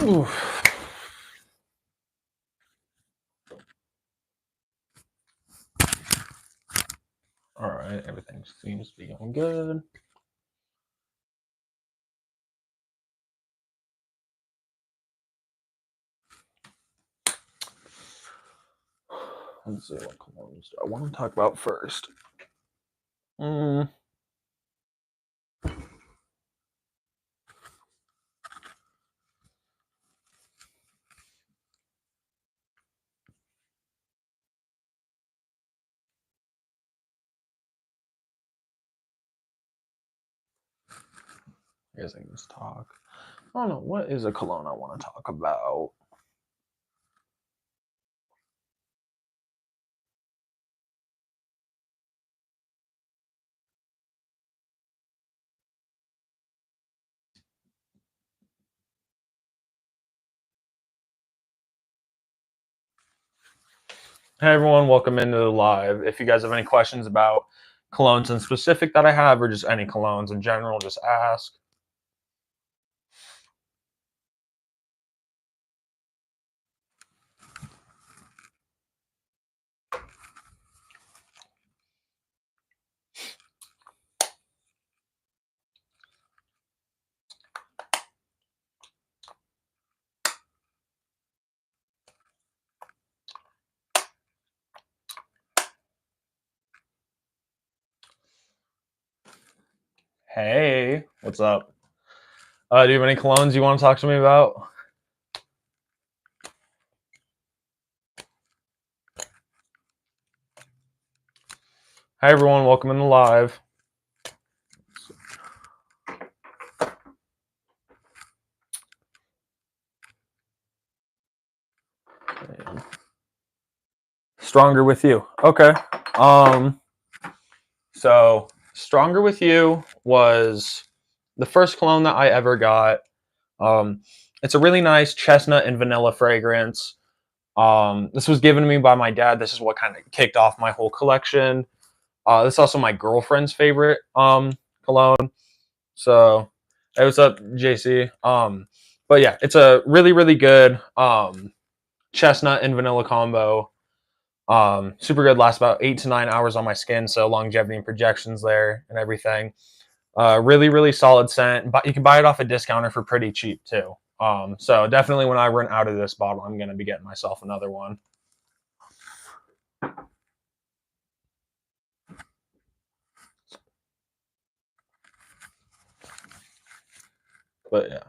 Oof. All right, everything seems to be going good. Let's see what colognes do I want to talk about first. I guess I can just talk. I don't know. What is a cologne I want to talk about? Hey everyone, welcome into the live. If you guys have any questions about colognes in specific that I have, or just any colognes in general, just ask. Hey, what's up? Do you have any colognes you want to talk to me about? Hi everyone, welcome in the live. Stronger with You. Okay. So Stronger with You was the first cologne that I ever got. It's a really nice chestnut and vanilla fragrance. This was given to me by my dad. This is what kind of kicked off my whole collection. This is also my girlfriend's favorite cologne. So, hey, what's up, JC? But yeah, it's a really, really good chestnut and vanilla combo. Super good. Lasts about 8 to 9 hours on my skin, so longevity and projections there and everything. Really, really solid scent. But you can buy it off a discounter for pretty cheap too. So definitely, when I run out of this bottle, I'm gonna be getting myself another one. But yeah.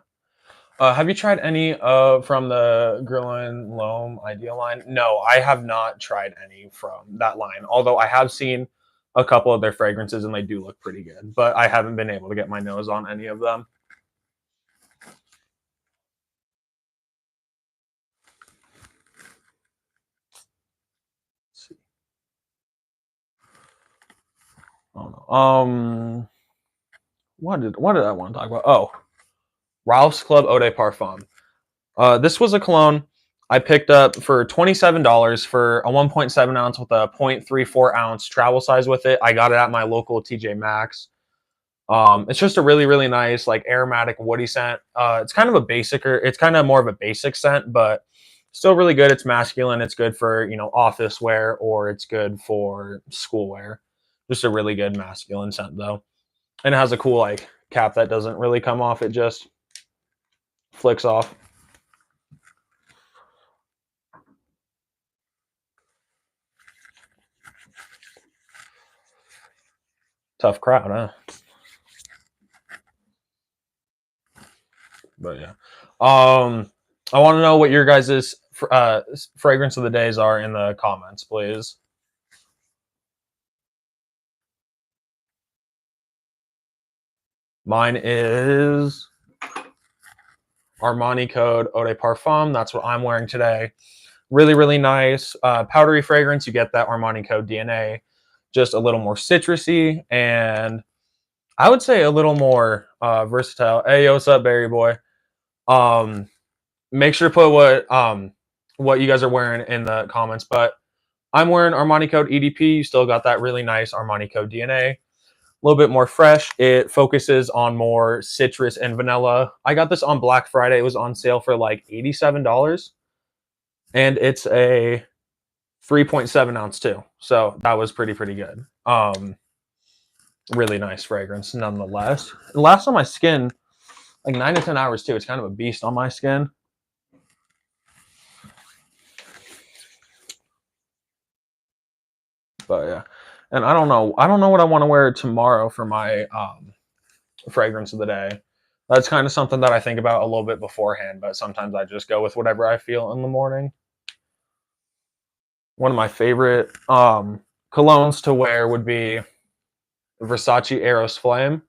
Have you tried any from the Guerlain L'Homme Ideal line? No, I have not tried any from that line. Although I have seen a couple of their fragrances and they do look pretty good. But I haven't been able to get my nose on any of them. Let's see. Oh no. What did I want to talk about? Oh, Ralph's Club Eau de Parfum. This was a cologne I picked up for $27 for a 1.7 ounce with a 0.34 ounce travel size with it. I got it at my local TJ Maxx. It's just a really, really nice, like aromatic woody scent. It's kind of a basicer. It's kind of more of a basic scent, but still really good. It's masculine. It's good for office wear, or it's good for school wear. Just a really good masculine scent though, and it has a cool like cap that doesn't really come off. It just flicks off. Tough crowd, huh? But yeah, I want to know what your guys' fragrance of the days are in the comments, please. Mine is Armani Code Eau de Parfum. That's what I'm wearing today. Really, really nice powdery fragrance. You get that Armani Code DNA, just a little more citrusy, and I would say a little more versatile. Hey, what's up, Barry boy? Make sure to put what you guys are wearing in the comments. But I'm wearing Armani Code EDP. You still got that really nice Armani Code DNA. little bit more fresh. It focuses on more citrus and vanilla. I got this on Black Friday. It was on sale for like $87, and it's a 3.7 ounce too. So that was pretty good. Really nice fragrance nonetheless. It lasts on my skin like 9 to 10 hours too. It's kind of a beast on my skin. But yeah, and I don't know what I want to wear tomorrow for my fragrance of the day. That's kind of something that I think about a little bit beforehand, but sometimes I just go with whatever I feel in the morning. One of my favorite colognes to wear would be Versace Eros Flame.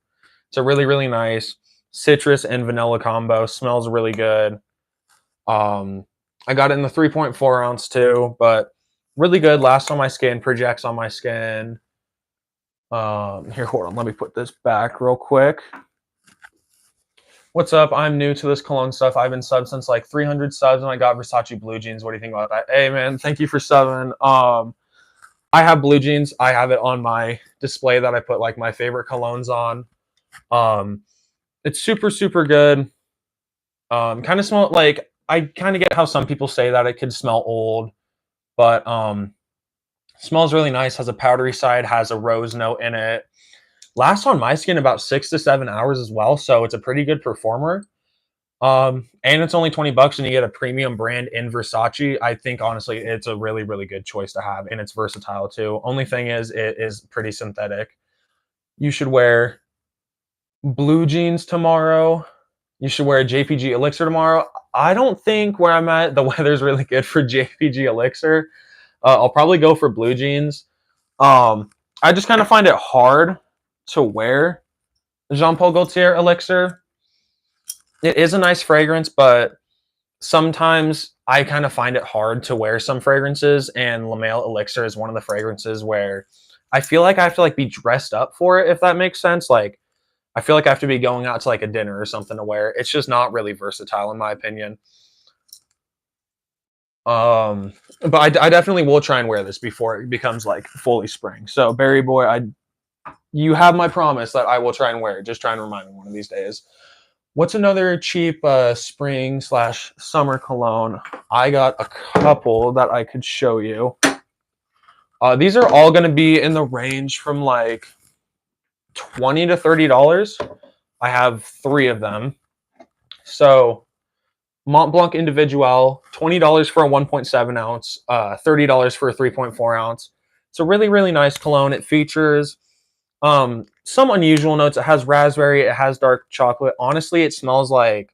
It's a really nice citrus and vanilla combo. Smells really good. I got it in the 3.4 ounce too, but really good. Lasts on my skin, projects on my skin. Here, hold on. Let me put this back real quick. What's up? I'm new to this cologne stuff. I've been subbed since like 300 subs, and I got Versace blue jeans. What do you think about that? Hey, man, thank you for subbing. I have blue jeans. I have it on my display that I put like my favorite colognes on. It's super good. Kind of smell like, I kind of get how some people say that it could smell old, but smells really nice. Has a powdery side. Has a rose note in it. Lasts on my skin about 6 to 7 hours as well, so it's a pretty good performer. And it's only $20 and you get a premium brand in Versace. I think honestly it's a really good choice to have, and it's versatile too. Only thing is it is pretty synthetic. You should wear blue jeans tomorrow. You should wear a JPG Elixir tomorrow. I don't think where I'm at the weather's really good for JPG Elixir. I'll probably go for blue jeans. I just kind of find it hard to wear Jean Paul Gaultier Elixir. It is a nice fragrance, but sometimes I kind of find it hard to wear some fragrances, and La Mail Elixir is one of the fragrances where I feel like I have to like be dressed up for it, if that makes sense. Like, I feel like I have to be going out to like a dinner or something to wear. It's just not really versatile in my opinion. But I definitely will try and wear this before it becomes like fully spring. So Berry Boy, you have my promise that I will try and wear it. Just try and remind me one of these days. What's another cheap spring/summer cologne? I got a couple that I could show you. These are all going to be in the range from like $20 to $30. I have 3 of them. So Mont Blanc Individual, $20 for a 1.7 ounce, $30 for a 3.4 ounce. It's a really nice cologne. It features some unusual notes. It has raspberry, it has dark chocolate. Honestly, it smells like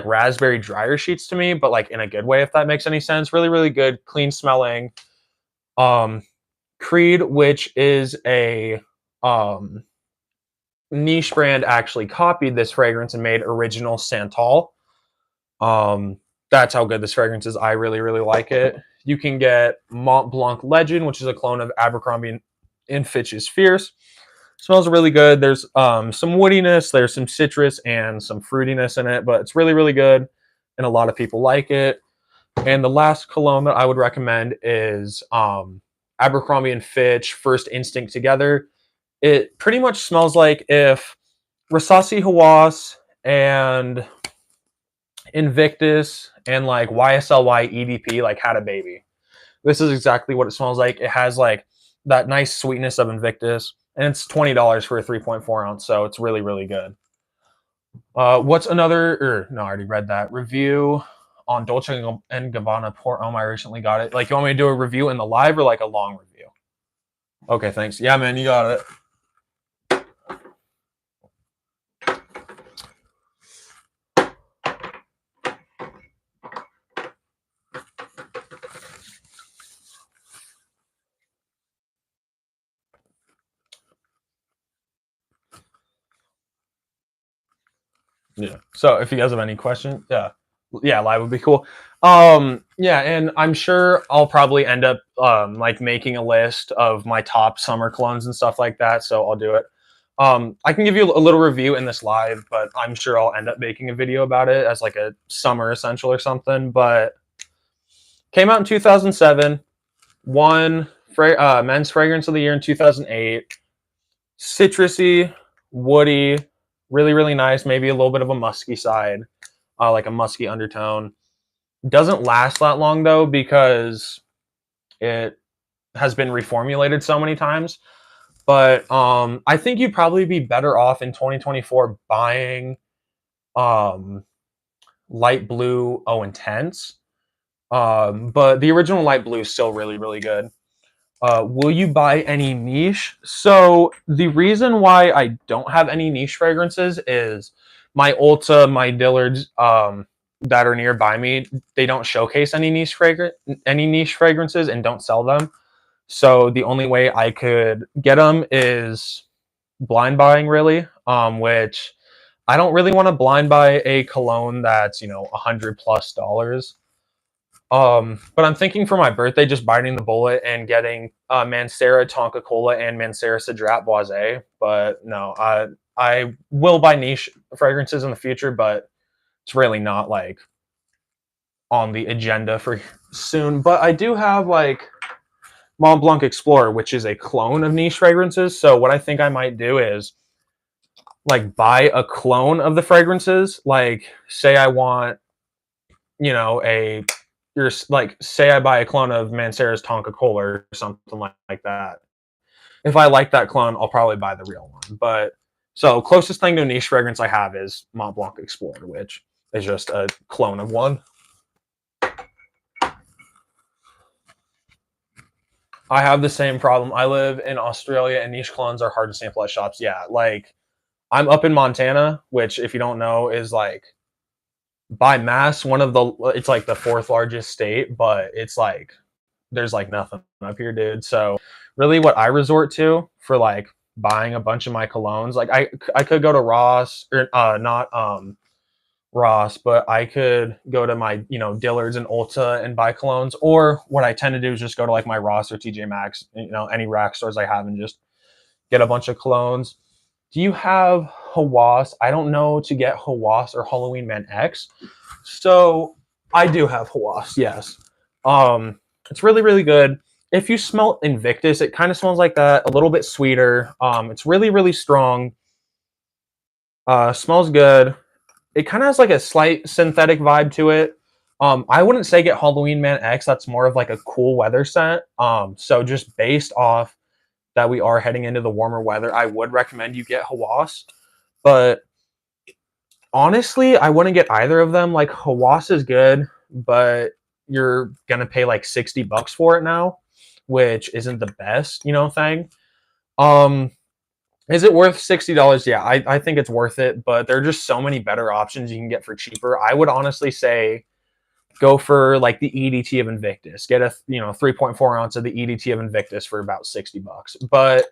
raspberry dryer sheets to me, but like in a good way, if that makes any sense. Really good, clean smelling. Creed, which is a niche brand, actually copied this fragrance and made original Santal. That's how good this fragrance is. I really like it. You can get Mont Blanc Legend, which is a clone of Abercrombie and Fitch's Fierce. Smells really good. There's some woodiness, there's some citrus and some fruitiness in it, but it's really good, and a lot of people like it. And the last cologne that I would recommend is Abercrombie and Fitch First Instinct Together. It pretty much smells like if Rasasi Hawass and Invictus and like YSLY EDP like had a baby. This is exactly what it smells like. It has like that nice sweetness of Invictus, and it's $20 for a 3.4 ounce, so it's really good. What's another, no, I already read that. Review on Dolce & Gabbana Port Homme. I recently got it. Like, you want me to do a review in the live or like a long review? Okay, thanks. Yeah, man, you got it. Yeah. So if you guys have any questions, yeah, live would be cool. Yeah, and I'm sure I'll probably end up like making a list of my top summer colognes and stuff like that. So I'll do it. I can give you a little review in this live, but I'm sure I'll end up making a video about it as like a summer essential or something. But came out in 2007, won men's fragrance of the year in 2008. Citrusy, woody, really, really nice. Maybe a little bit of a musky side, like a musky undertone. Doesn't last that long though because it has been reformulated so many times. But I think you'd probably be better off in 2024 buying um, light blue Intense. But the original light blue is still really, really good. Will you buy any niche? So the reason why I don't have any niche fragrances is my Ulta, my Dillard's that are nearby me, they don't showcase any niche fragrances and don't sell them. So the only way I could get them is blind buying, really. Which I don't really want to blind buy a cologne that's $100+ but I'm thinking for my birthday, just biting the bullet and getting Mancera Tonka Cola and Mancera Cedrat Boisé. But no, I will buy niche fragrances in the future, but it's really not like on the agenda for soon. But I do have like Mont Blanc Explorer, which is a clone of niche fragrances. So what I think I might do is like buy a clone of the fragrances. Like say I want, you're like say I buy a clone of Mancera's Tonka Cola or something like that. If I like that clone, I'll probably buy the real one. But so closest thing to a niche fragrance I have is Mont Blanc Explorer, which is just a clone of one. I have the same problem. I live in Australia and niche clones are hard to sample at shops. Yeah, like I'm up in Montana, which if you don't know is like by mass it's like the fourth largest state, but it's like there's like nothing up here, dude. So really what I resort to for like buying a bunch of my colognes, like I could go to Ross or not Ross, but I could go to my, Dillard's and Ulta and buy colognes. Or what I tend to do is just go to like my Ross or TJ Maxx, any rack stores I have and just get a bunch of colognes. Do you have Hawass? I don't know to get Hawass or Halloween Man X. So I do have Hawass, yes. It's really, really good. If you smell Invictus, it kind of smells like that, a little bit sweeter. It's really, really strong. Smells good. It kind of has like a slight synthetic vibe to it. I wouldn't say get Halloween Man X. That's more of like a cool weather scent. So just based off that we are heading into the warmer weather, I would recommend you get Hawass. But honestly, I wouldn't get either of them. Like Hawass is good, but you're gonna pay like $60 for it now, which isn't the best, thing. Is it worth $60? Yeah, I think it's worth it, but there are just so many better options you can get for cheaper. I would honestly say go for like the EDT of Invictus. Get a 3.4 ounce of the EDT of Invictus for about $60. But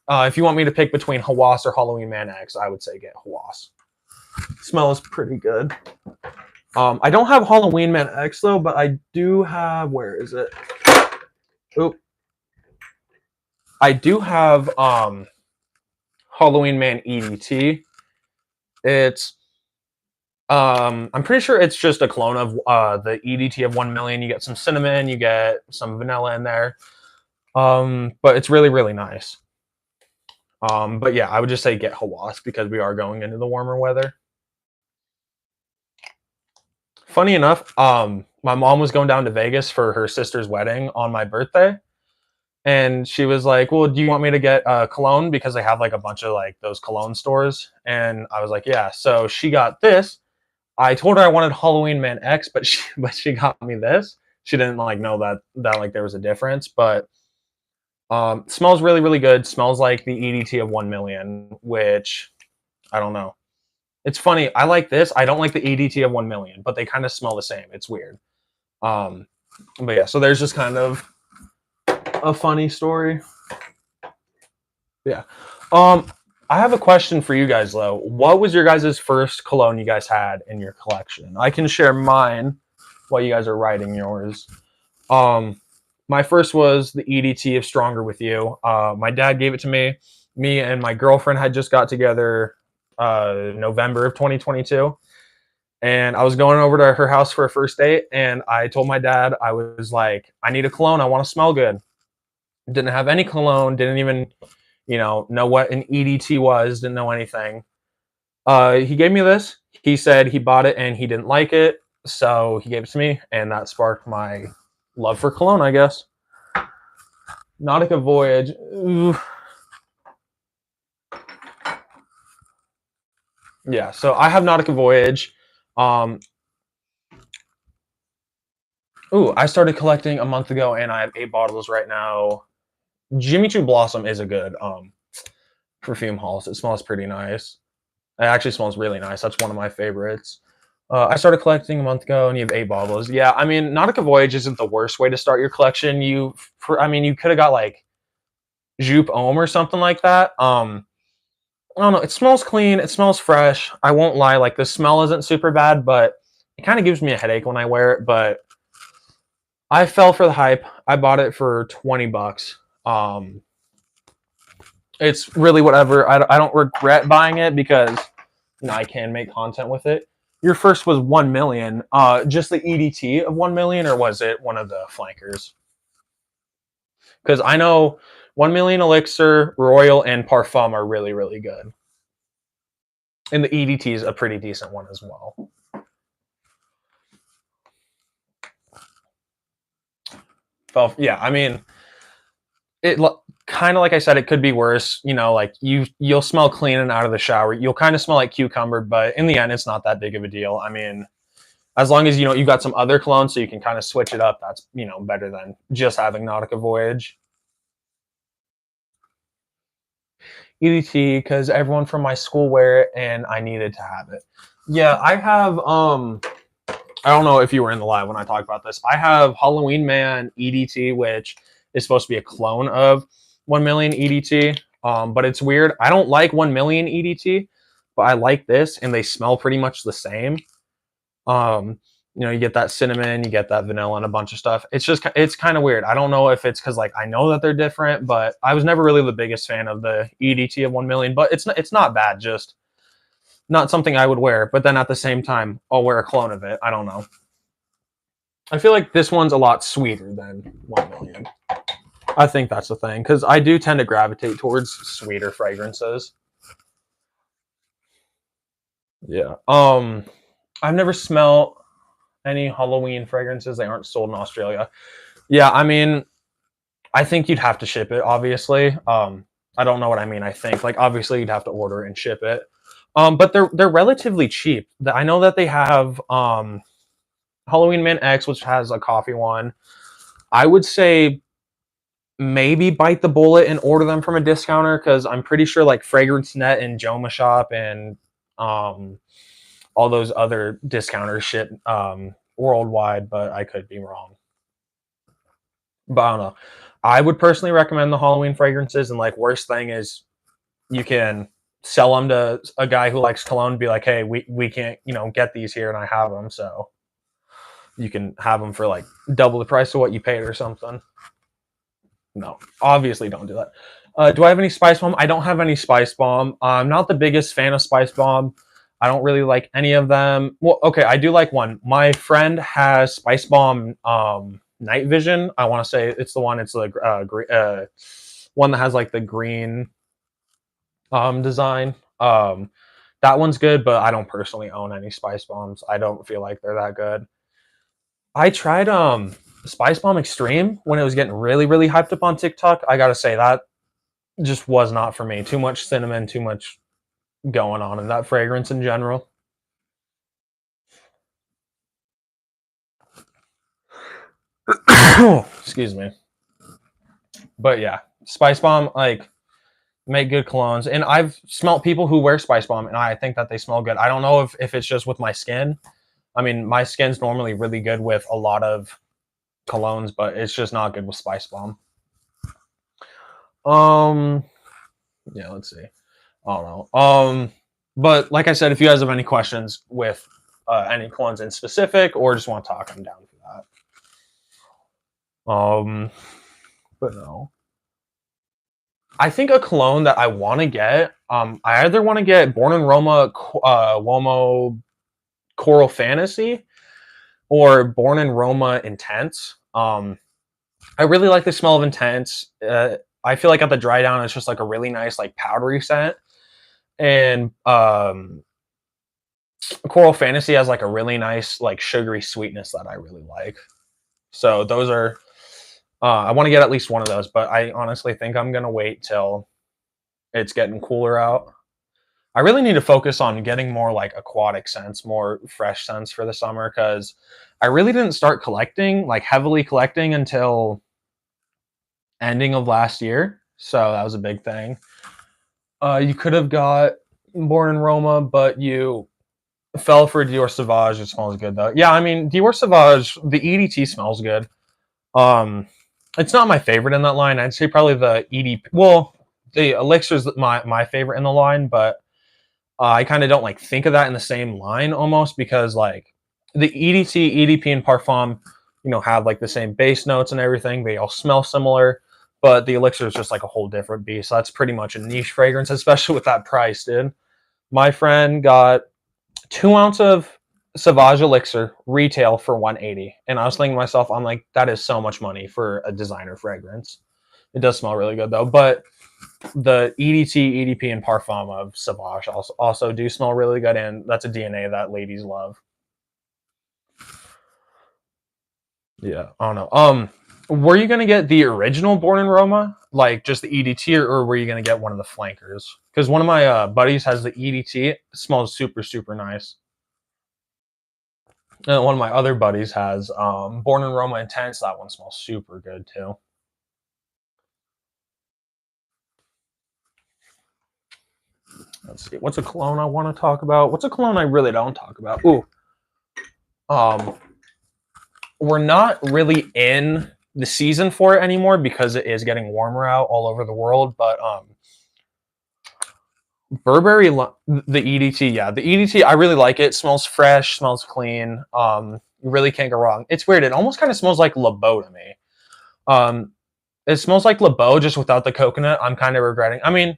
if you want me to pick between Hawass or Halloween Man X, I would say get Hawass. Smells pretty good. I don't have Halloween Man X though, but I do have. Where is it? Oop. I do have Halloween Man EDT. It's I'm pretty sure it's just a clone of the EDT of 1 million. You get some cinnamon, you get some vanilla in there. But it's really, really nice. But yeah, I would just say get Hawass because we are going into the warmer weather. Funny enough, my mom was going down to Vegas for her sister's wedding on my birthday. And she was like, well, do you want me to get cologne? Because they have like a bunch of like those cologne stores. And I was like, yeah. So she got this. I told her I wanted Halloween Man X, but she got me this. She didn't like know that like there was a difference, but smells really, really good. Smells like the EDT of 1 million, which I don't know. It's funny. I like this. I don't like the EDT of 1 million, but they kind of smell the same. It's weird. But yeah, so there's just kind of a funny story. Yeah. I have a question for you guys though. What was your guys' first cologne you guys had in your collection? I can share mine while you guys are writing yours. My first was the EDT of Stronger With You. My dad gave it to me. Me and my girlfriend had just got together November of 2022. And I was going over to her house for a first date. And I told my dad, I was like, I need a cologne. I want to smell good. Didn't have any cologne. Didn't even, know what an EDT was. Didn't know anything. He gave me this. He said he bought it and he didn't like it, so he gave it to me, and that sparked my love for cologne, I guess. Nautica Voyage. Ooh. Yeah, so I have Nautica Voyage. Um, I started collecting a month ago, and I have 8 bottles right now. Jimmy Choo Blossom is a good perfume house. It smells pretty nice. It actually smells really nice. That's one of my favorites. I started collecting a month ago, and you have 8 bottles. Yeah, I mean, Nautica Voyage isn't the worst way to start your collection. You could have got like Jupe Homme or something like that. I don't know. It smells clean. It smells fresh. I won't lie. Like the smell isn't super bad, but it kind of gives me a headache when I wear it. But I fell for the hype. I bought it for $20. It's really whatever. I don't regret buying it because I can make content with it. Your first was 1 million. Just the EDT of 1 million, or was it one of the flankers? Because I know 1 million Elixir, Royal, and Parfum are really, really good. And the EDT is a pretty decent one as well. Well, yeah, I mean, it kind of like I said, it could be worse. Like you'll smell clean and out of the shower. You'll kind of smell like cucumber, but in the end, it's not that big of a deal. I mean, as long as you've got some other cologne, so you can kind of switch it up. That's better than just having Nautica Voyage. EDT because everyone from my school wear it, and I needed to have it. Yeah, I have. I don't know if you were in the live when I talked about this. I have Halloween Man EDT, which is supposed to be a clone of 1 million EDT. But it's weird. I don't like 1 million EDT, but I like this, and they smell pretty much the same. You get that cinnamon, you get that vanilla, and a bunch of stuff. It's kind of weird. I don't know if it's because like I know that they're different, but I was never really the biggest fan of the EDT of 1 million. But it's not bad, just not something I would wear. But then at the same time, I'll wear a clone of it. I don't know. I feel like this one's a lot sweeter than 1 million. I think that's the thing because I do tend to gravitate towards sweeter fragrances. Yeah. I've never smelled any Halloween fragrances. They aren't sold in Australia. Yeah, I mean, I think you'd have to ship it, obviously. I don't know what I mean. I think like obviously you'd have to order and ship it. But they're relatively cheap. I know that they have Halloween Man X, which has a coffee one. I would say maybe bite the bullet and order them from a discounter because I'm pretty sure like Fragrance Net and Joma Shop and all those other discounters ship worldwide, but I could be wrong. But I don't know. I would personally recommend the Halloween fragrances, and like worst thing is you can sell them to a guy who likes cologne, be like, hey, we can't get these here, and I have them, so you can have them for like double the price of what you paid or something. No, obviously don't do that. Do I have any Spice Bomb? I don't have any Spice Bomb. I'm not the biggest fan of Spice Bomb. I don't really like any of them. Well, okay, I do like one. My friend has Spice Bomb Night Vision. I want to say it's the one. It's the one that has like the green design. That one's good, but I don't personally own any Spice Bombs. I don't feel like they're that good. I tried Spice Bomb Extreme when it was getting really, really hyped up on TikTok. I gotta say that just was not for me. Too much cinnamon, too much going on in that fragrance in general. Excuse me. But yeah, Spice Bomb, like, make good colognes. And I've smelt people who wear Spice Bomb, and I think that they smell good. I don't know if it's just with my skin. I mean, my skin's normally really good with a lot of colognes, but it's just not good with Spice Bomb. Yeah, let's see. I don't know. But like I said, if you guys have any questions with any colognes in specific, or just want to talk, I'm down for that. But no. I think a cologne that I want to get, I either want to get Born in Roma Uomo Coral Fantasy or Born in Roma Intense. I really like the smell of Intense. I feel like at the dry down, it's just like a really nice, like powdery scent. And Coral Fantasy has like a really nice, like sugary sweetness that I really like. So those are, I want to get at least one of those, but I honestly think I'm going to wait till it's getting cooler out. I really need to focus on getting more like aquatic scents, more fresh scents for the summer because I really didn't start collecting, like heavily collecting until ending of last year. So that was a big thing. You could have got Born in Roma, but you fell for Dior Sauvage. It smells good though. Yeah, I mean Dior Sauvage, the EDT smells good. Um, it's not my favorite in that line. I'd say probably the EDP. Well, the Elixir's my favorite in the line, but I kind of don't like think of that in the same line almost because like the EDT, EDP, and Parfum, have like the same base notes and everything. They all smell similar, but the Elixir is just like a whole different beast. So that's pretty much a niche fragrance, especially with that price, dude. My friend got 2 ounce of Sauvage Elixir retail for 180, and I was thinking to myself, I'm like, that is so much money for a designer fragrance. It does smell really good though, but the EDT, EDP, and Parfum of Sauvage also do smell really good, and that's a DNA that ladies love. Yeah, I don't know. Were you gonna get the original Born in Roma, like just the EDT, or were you gonna get one of the flankers? Because one of my buddies has the EDT. It smells super super nice. And one of my other buddies has Born in Roma Intense. That one smells super good too. Let's see. What's a cologne I want to talk about? What's a cologne I really don't talk about? Ooh, um, we're not really in the season for it anymore because it is getting warmer out all over the world. But Burberry, the EDT, yeah, the EDT, I really like it. It smells fresh, smells clean. You really can't go wrong. It's weird. It almost kind of smells like Le Beau to me. Um, it smells like Le Beau just without the coconut. I'm kind of regretting. I mean,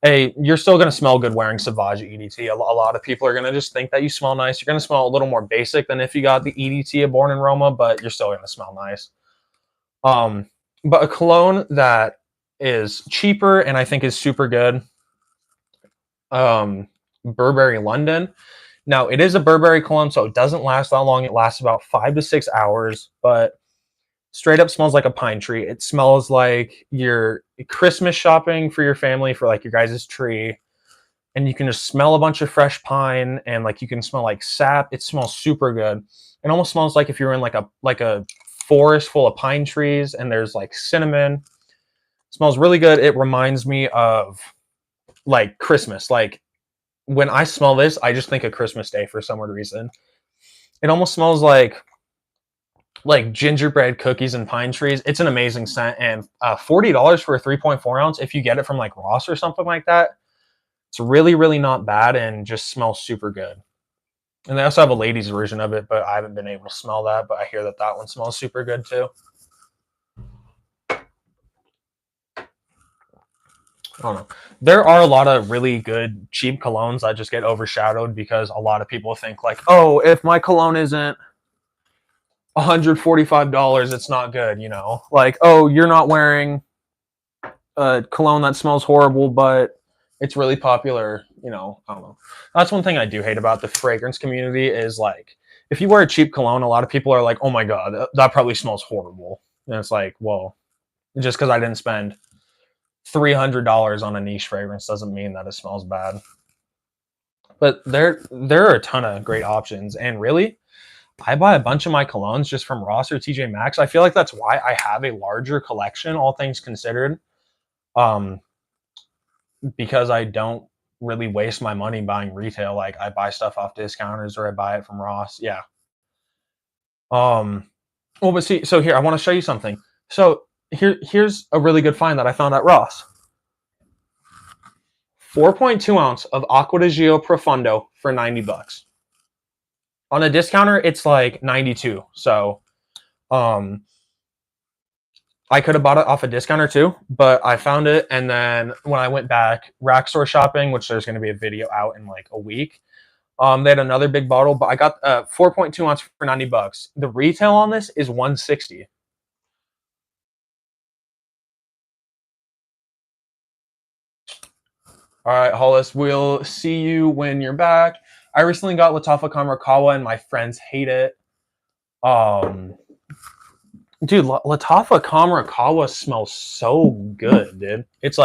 hey, you're still going to smell good wearing Sauvage EDT. A lot of people are going to just think that you smell nice. You're going to smell a little more basic than if you got the EDT of Born in Roma, but you're still going to smell nice. Um, but a cologne that is cheaper and I think is super good. Um, Burberry London. Now it is a Burberry cologne, so it doesn't last that long. It lasts about 5 to 6 hours, but straight up smells like a pine tree. It smells like you're Christmas shopping for your family for like your guys' tree. And you can just smell a bunch of fresh pine and like you can smell like sap. It smells super good. It almost smells like if you're in like a forest full of pine trees and there's like cinnamon. It smells really good. It reminds me of like Christmas. Like when I smell this, I just think of Christmas Day for some weird reason. It almost smells like gingerbread cookies and pine trees. It's an amazing scent, and $40 for a 3.4 ounce. If you get it from like Ross or something like that, it's really really not bad and just smells super good. And they also have a ladies version of it, but I haven't been able to smell that. But I hear that that one smells super good too. I don't know. There are a lot of really good cheap colognes that just get overshadowed because a lot of people think like, oh, if my cologne isn't $145, it's not good. Like, oh, you're not wearing a cologne that smells horrible, but it's really popular. I don't know. That's one thing I do hate about the fragrance community is like, if you wear a cheap cologne, a lot of people are like, oh my God, that probably smells horrible. And it's like, well, just because I didn't spend $300 on a niche fragrance doesn't mean that it smells bad. But there are a ton of great options. And really, I buy a bunch of my colognes just from Ross or TJ Maxx. I feel like that's why I have a larger collection, all things considered. Um, because I don't really waste my money buying retail. Like I buy stuff off discounters or I buy it from Ross. Yeah. Um, well, but see, so here I want to show you something. So here's a really good find that I found at Ross. 4.2 ounce of Acqua di Gio Profondo for $90. On a discounter, it's like 92. So, um, I could have bought it off a discounter too, but I found it, and then when I went back rack store shopping, which there's going to be a video out in like a week, they had another big bottle, but I got 4.2 ounce for $90. The retail on this is 160. All right, Hollis, we'll see you when you're back. I recently got Latafa Kamarakawa and my friends hate it. Um, dude, Latafa Kamarakawa smells so good, dude. It's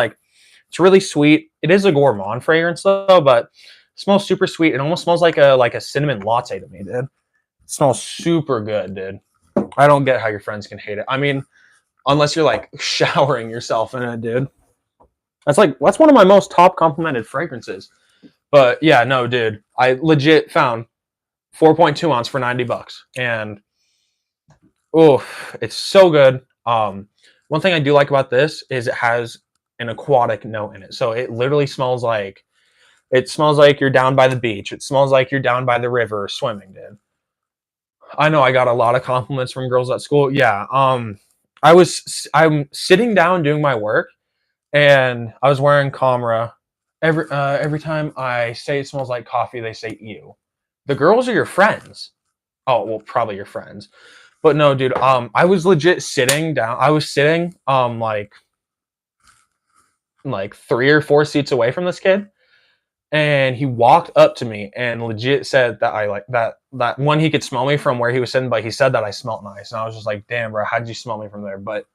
really sweet. It is a gourmand fragrance though, but it smells super sweet. It almost smells like a cinnamon latte to me, dude. It smells super good, dude. I don't get how your friends can hate it. I mean, unless you're like showering yourself in it, dude. That's one of my most top complimented fragrances. But yeah, no, dude. I legit found 4.2 ounce for $90, and oh, it's so good. One thing I do like about this is it has an aquatic note in it, so it literally smells like you're down by the beach. It smells like you're down by the river swimming, dude. I know I got a lot of compliments from girls at school. Yeah. I'm sitting down doing my work, and I was wearing Comra. Every time I say it smells like coffee, they say you. The girls are your friends. Oh well, probably your friends. But no, dude. I was legit sitting down. I was sitting like 3 or 4 seats away from this kid, and he walked up to me and legit said that I like that one he could smell me from where he was sitting, but he said that I smelled nice, and I was just like, damn, bro, how'd you smell me from there? But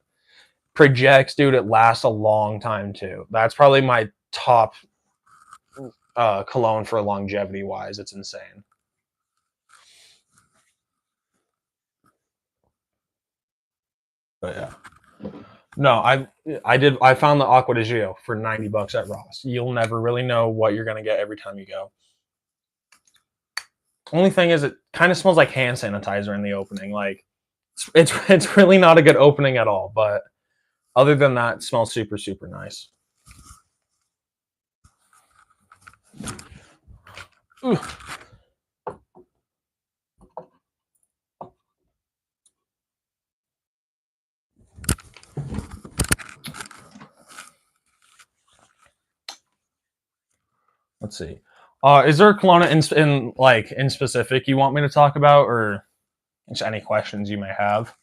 projects, dude, it lasts a long time too. That's probably my top cologne for longevity wise. It's insane. But yeah. No, I found the Aqua di Gio for $90 at Ross. You'll never really know what you're gonna get every time you go. Only thing is, it kind of smells like hand sanitizer in the opening. Like, it's really not a good opening at all. But other than that, it smells super super nice. Ooh. Let's see. Is there a cologne in specific you want me to talk about, or just any questions you may have?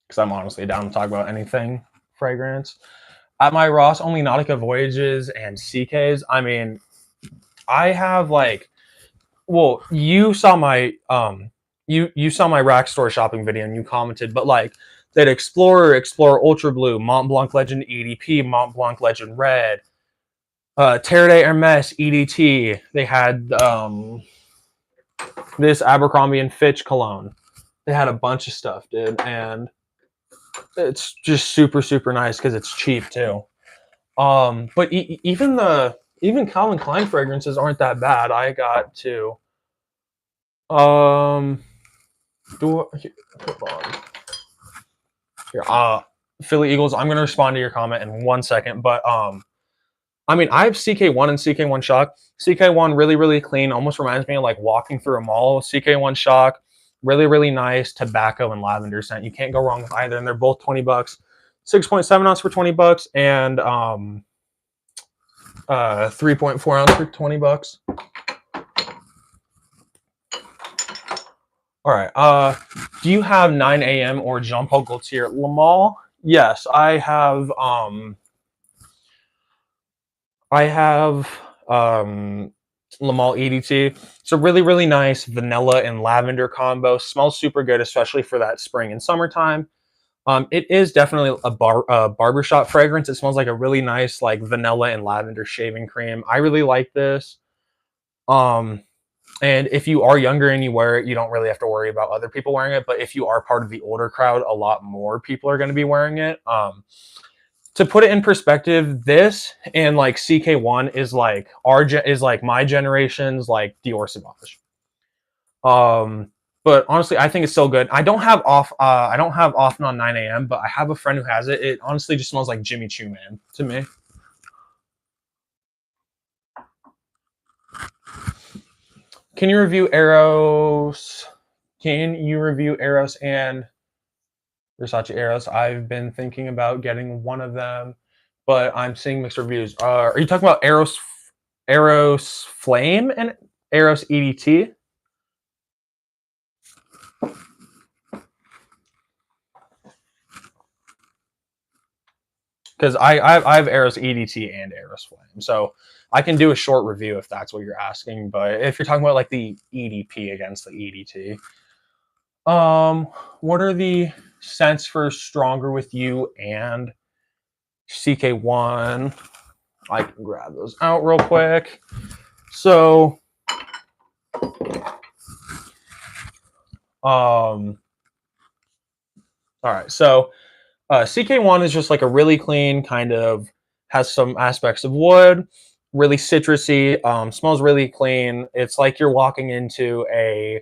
Because I'm honestly down to talk about anything fragrance. At my Ross, only Nautica Voyages and CKs. I mean, I have like, well, you saw my rack store shopping video and you commented, but like that Explorer Ultra Blue, Mont Blanc Legend EDP, Mont Blanc Legend Red, Terre de Hermes EDT. They had this Abercrombie and Fitch cologne. They had a bunch of stuff, dude, and it's just super super nice because it's cheap too. But even Calvin Klein fragrances aren't that bad. I got to um do hold on here. Philly Eagles. I'm gonna respond to your comment in 1 second, but I mean, I have CK1 and CK1 Shock. CK1 really really clean. Almost reminds me of like walking through a mall. CK1 Shock, really really nice tobacco and lavender scent. You can't go wrong with either, and they're both $20. 6.7 ounce for $20, and 3.4 ounce for $20. All right. Do you have 9 a.m. or Jean Paul Gaultier Lamal? Yes, I have. I have Lamal EDT. It's a really really nice vanilla and lavender combo. Smells super good, especially for that spring and summertime. It is definitely a barbershop fragrance. It smells like a really nice like vanilla and lavender shaving cream. I really like this. Um, And if you are younger and you wear it, you don't really have to worry about other people wearing it. But if you are part of the older crowd, a lot more people are going to be wearing it. To put it in perspective, this and like CK1 is like is like my generation's like Dior Sauvage. But honestly, I think it's so good. I don't have off. I don't have often on 9 a.m. But I have a friend who has it. It honestly just smells like Jimmy Choo Man to me. Can you review Eros? Can you review Eros and Versace Eros? I've been thinking about getting one of them, but I'm seeing mixed reviews. Are you talking about Eros Flame and Eros EDT? because I have Eros EDT and Eros Flame, so I can do a short review if that's what you're asking. But if you're talking about like the EDP against the EDT, what are the scents for Stronger with You and CK1? I can grab those out real quick. So, all right. So, CK1 is just like a really clean kind of, has some aspects of wood, really citrusy, smells really clean. It's like you're walking into a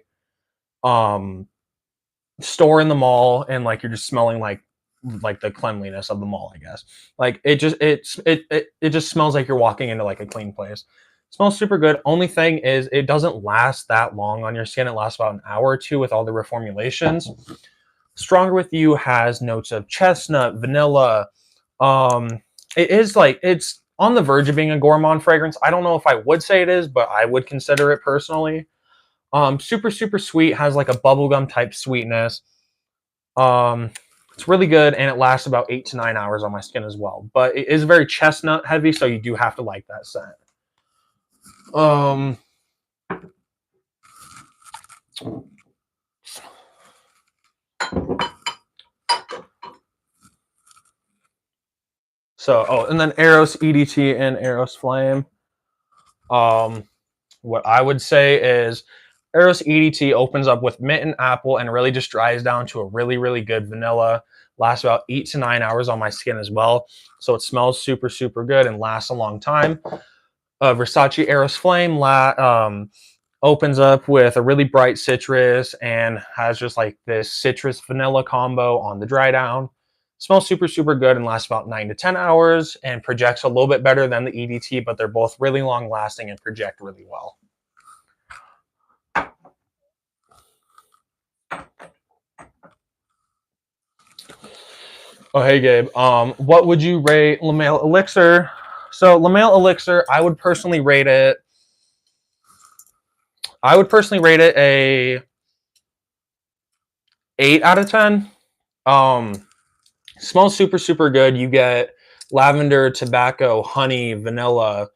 um, store in the mall and like you're just smelling like the cleanliness of the mall, I guess. Like it just smells like you're walking into like a clean place. It smells super good. Only thing is it doesn't last that long on your skin. It lasts about an hour or two with all the reformulations. Stronger with You has notes of chestnut, vanilla. Um, it is like it's on the verge of being a gourmand fragrance. I don't know if I would say it is, but I would consider it personally. Super super sweet, has like a bubblegum type sweetness. Um, it's really good and it lasts about 8 to 9 hours on my skin as well. But it is very chestnut heavy, so you do have to like that scent. Um, and then Eros EDT and Eros Flame. What I would say is Eros EDT opens up with mint and apple and really just dries down to a really, really good vanilla. Lasts about 8 to 9 hours on my skin as well. So it smells super, super good and lasts a long time. Versace Eros Flame opens up with a really bright citrus and has just like this citrus vanilla combo on the dry down. Smells super, super good and lasts about 9 to 10 hours and projects a little bit better than the EDT, but they're both really long lasting and project really well. Oh, hey, Gabe. What would you rate Le Male Elixir? So Le Male Elixir, I would personally rate it a 8 out of 10. Smells super, super good. You get lavender, tobacco, honey, vanilla.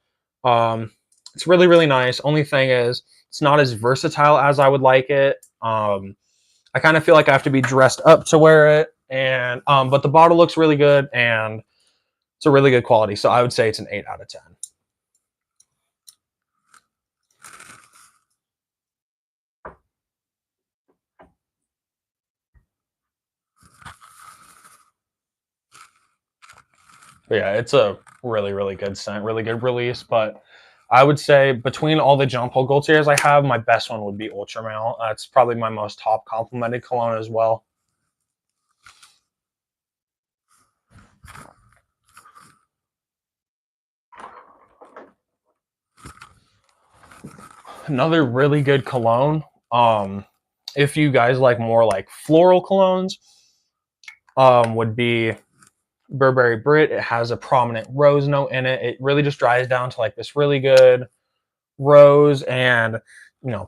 It's really, really nice. Only thing is, it's not as versatile as I would like it. I kind of feel like I have to be dressed up to wear it, and but the bottle looks really good, and it's a really good quality. So I would say it's an 8 out of 10. But yeah, it's a really, really good scent, really good release. But I would say between all the Jean Paul Gaultiers I have, my best one would be Ultra Male. It's probably my most top complimented cologne as well. Another really good cologne. If you guys like more like floral colognes, would be Burberry Brit. It has a prominent rose note in it. It really just dries down to like this really good rose and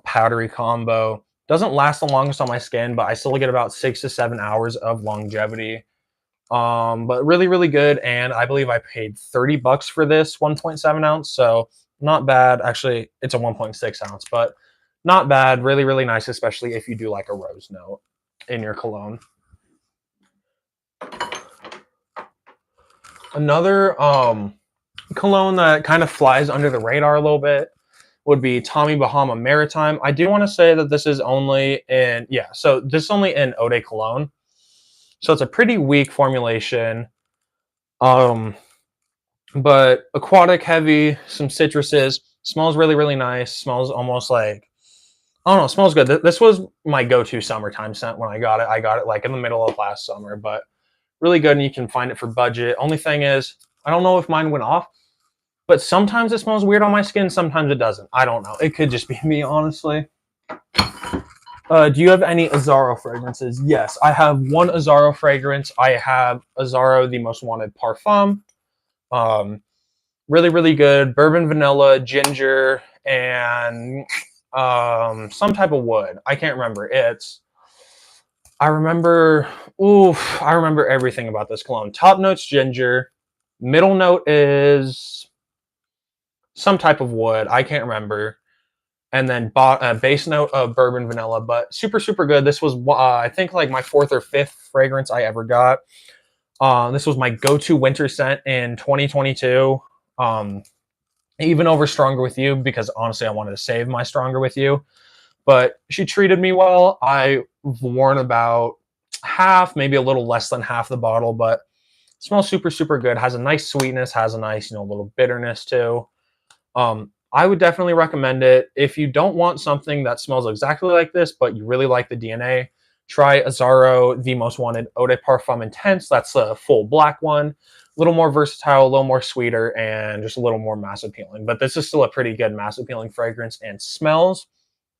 powdery combo. Doesn't last the longest on my skin, but I still get about 6 to 7 hours of longevity. But really, really good. And I believe I paid $30 for this 1.7 ounce. So not bad. Actually, it's a 1.6 ounce, but not bad. Really, really nice, especially if you do like a rose note in your cologne. Another cologne that kind of flies under the radar a little bit would be Tommy Bahama Maritime. I do want to say that this is only in, so this is only in Eau de Cologne. So it's a pretty weak formulation. But aquatic heavy, some citruses, smells really, really nice. Smells almost like, I don't know, smells good. This was my go-to summertime scent when I got it. I got it like in the middle of last summer, but really good and you can find it for budget. Only thing is, I don't know if mine went off, but sometimes it smells weird on my skin, sometimes it doesn't. I don't know. It could just be me, honestly. Do you have any Azzaro fragrances? Yes, I have one Azzaro fragrance. I have Azzaro The Most Wanted Parfum. Really, really good. Bourbon, vanilla, ginger, and some type of wood. I can't remember. I remember everything about this cologne. Top notes ginger. Middle note is some type of wood. I can't remember. And then base note of bourbon vanilla, but super, super good. This was, I think, like my fourth or fifth fragrance I ever got. This was my go-to winter scent in 2022. Um, even over Stronger With You, because honestly, I wanted to save my Stronger With You. But she treated me well. I've worn about half, maybe a little less than half the bottle, but smells super, super good. Has a nice sweetness, has a nice, little bitterness too. I would definitely recommend it. If you don't want something that smells exactly like this, but you really like the DNA, try Azzaro The Most Wanted Eau de Parfum Intense. That's a full black one. A little more versatile, a little more sweeter, and just a little more mass appealing. But this is still a pretty good mass appealing fragrance and smells,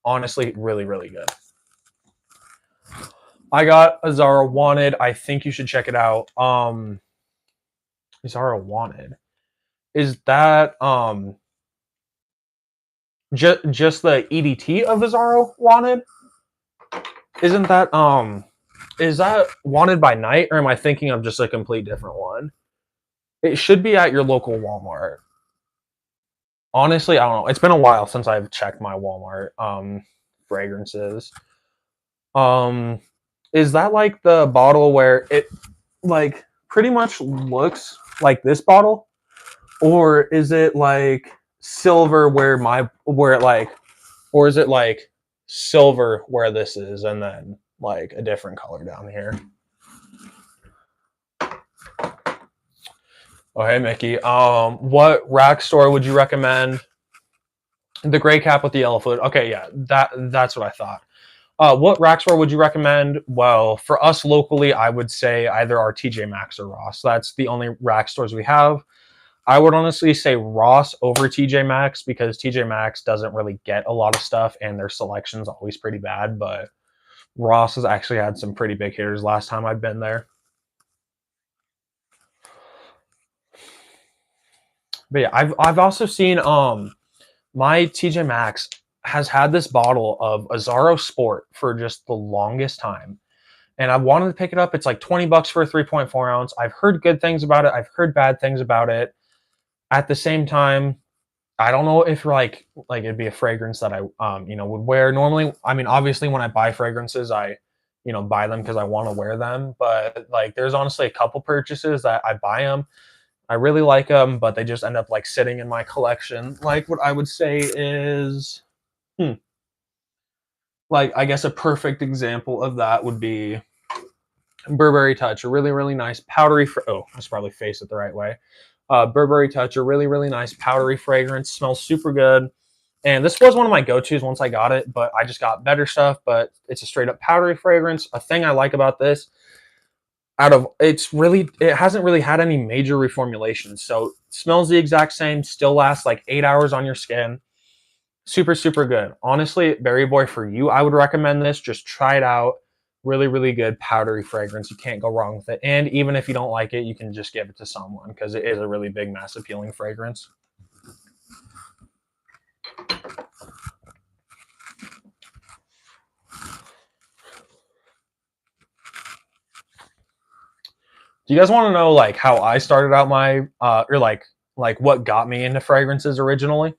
honestly, really, really good. I got Azzaro Wanted. I think you should check it out. Azzaro Wanted. Is that just the EDT of Azzaro Wanted? Isn't that is that Wanted by Night, or am I thinking of just a complete different one? It should be at your local Walmart. Honestly, I don't know. It's been a while since I've checked my Walmart fragrances. Um is that like the bottle where it like pretty much looks like this bottle? Or is it like silver where it like, or is it like silver where this is and then like a different color down here? Oh, hey Mickey. What rack store would you recommend? The gray cap with the yellow foot. Okay, yeah, that's what I thought. What rack store would you recommend? Well, for us locally, I would say either our TJ Maxx or Ross. That's the only rack stores we have. I would honestly say Ross over TJ Maxx, because TJ Maxx doesn't really get a lot of stuff and their selection's always pretty bad, but Ross has actually had some pretty big hitters last time I've been there. But yeah, I've also seen my TJ Maxx has had this bottle of Azzaro Sport for just the longest time. And I wanted to pick it up. It's like 20 bucks for a 3.4 ounce. I've heard good things about it. I've heard bad things about it. At the same time, I don't know if like it'd be a fragrance that I would wear normally. I mean, obviously when I buy fragrances, I buy them because I want to wear them. But like, there's honestly a couple purchases that I buy them, I really like them, but they just end up like sitting in my collection. Like what I would say is, like I guess a perfect example of that would be Burberry Touch, a really, really nice powdery. Oh, I should probably face it the right way. Burberry Touch, a really, really nice powdery fragrance. Smells super good. And this was one of my go-tos once I got it, but I just got better stuff. But it's a straight up powdery fragrance. A thing I like about this, it hasn't really had any major reformulations. So it smells the exact same, still lasts like 8 hours on your skin. Super, super good. Honestly, Berry Boy, for you, I would recommend this. Just try it out. Really, really good powdery fragrance. You can't go wrong with it. And even if you don't like it, you can just give it to someone because it is a really big, mass appealing fragrance. Do you guys want to know like how I started out my or like what got me into fragrances originally?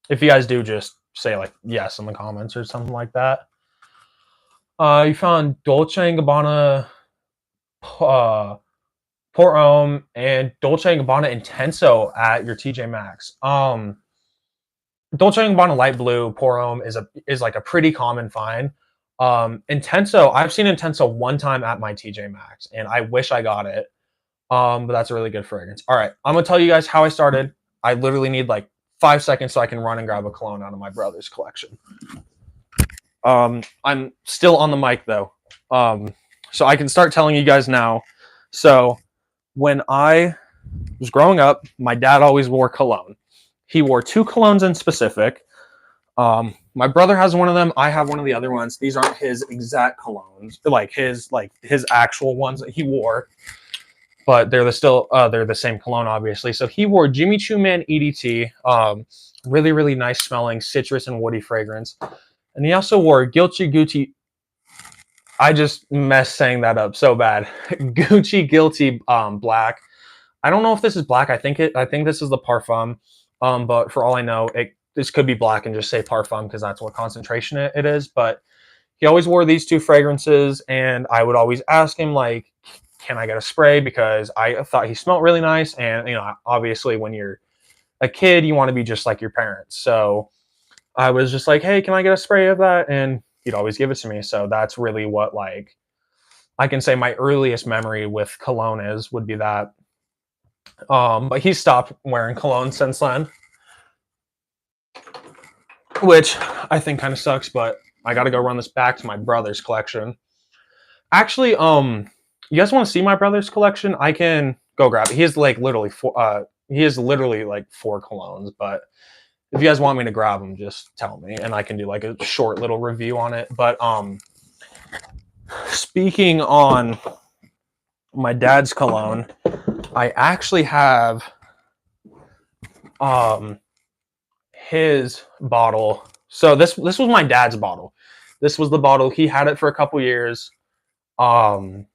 If you guys do, just say like yes in the comments or something like that. You found Dolce and Gabbana Port Homme and Dolce and Gabbana Intenso at your TJ Maxx. Dolce and Gabbana Light Blue Port Homme is like a pretty common find. Intenso, I've seen Intenso one time at my TJ Maxx, and I wish I got it. But that's a really good fragrance. All right, I'm gonna tell you guys how I started. I literally need like 5 seconds so I can run and grab a cologne out of my brother's collection. I'm still on the mic though, so I can start telling you guys now. So when I was growing up, my dad always wore cologne. He wore two colognes in specific. My brother has one of them. I have one of the other ones. These aren't his exact colognes, like his actual ones that he wore, but they're the same cologne, obviously. So he wore Jimmy Choo Man EDT, really, really nice smelling citrus and woody fragrance. And he also wore Gucci. I just messed saying that up so bad. Gucci Guilty Black. I don't know if this is black. I think this is the parfum. But for all I know, this could be black and just say parfum because that's what concentration it is. But he always wore these two fragrances, and I would always ask him like, "Can I get a spray?" Because I thought he smelled really nice, and obviously when you're a kid, you want to be just like your parents. So I was just like, "Hey, can I get a spray of that?" And he'd always give it to me. So that's really what like I can say my earliest memory with cologne would be that. But he stopped wearing cologne since then, which I think kind of sucks. But I got to go run this back to my brother's collection. Actually, you guys want to see my brother's collection? I can go grab it. He has like literally four. He has literally like 4 colognes. But if you guys want me to grab them, just tell me, and I can do like a short little review on it. But speaking on my dad's cologne, I actually have his bottle. So this was my dad's bottle. This was the bottle. He had it for a couple years. And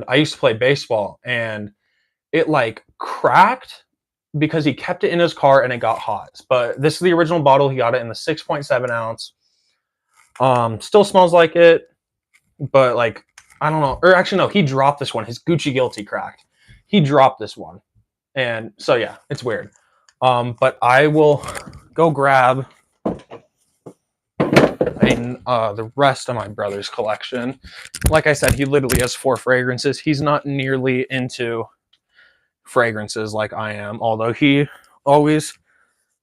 I used to play baseball, and it like cracked because he kept it in his car and it got hot. But this is the original bottle. He got it in the 6.7 ounce. Still smells like it, but like I don't know. Or actually, no, he dropped this one. His Gucci Guilty cracked. He dropped this one, and so yeah, it's weird. But I will go grab the rest of my brother's collection. Like I said, he literally has 4 fragrances. He's not nearly into fragrances like I am, although he always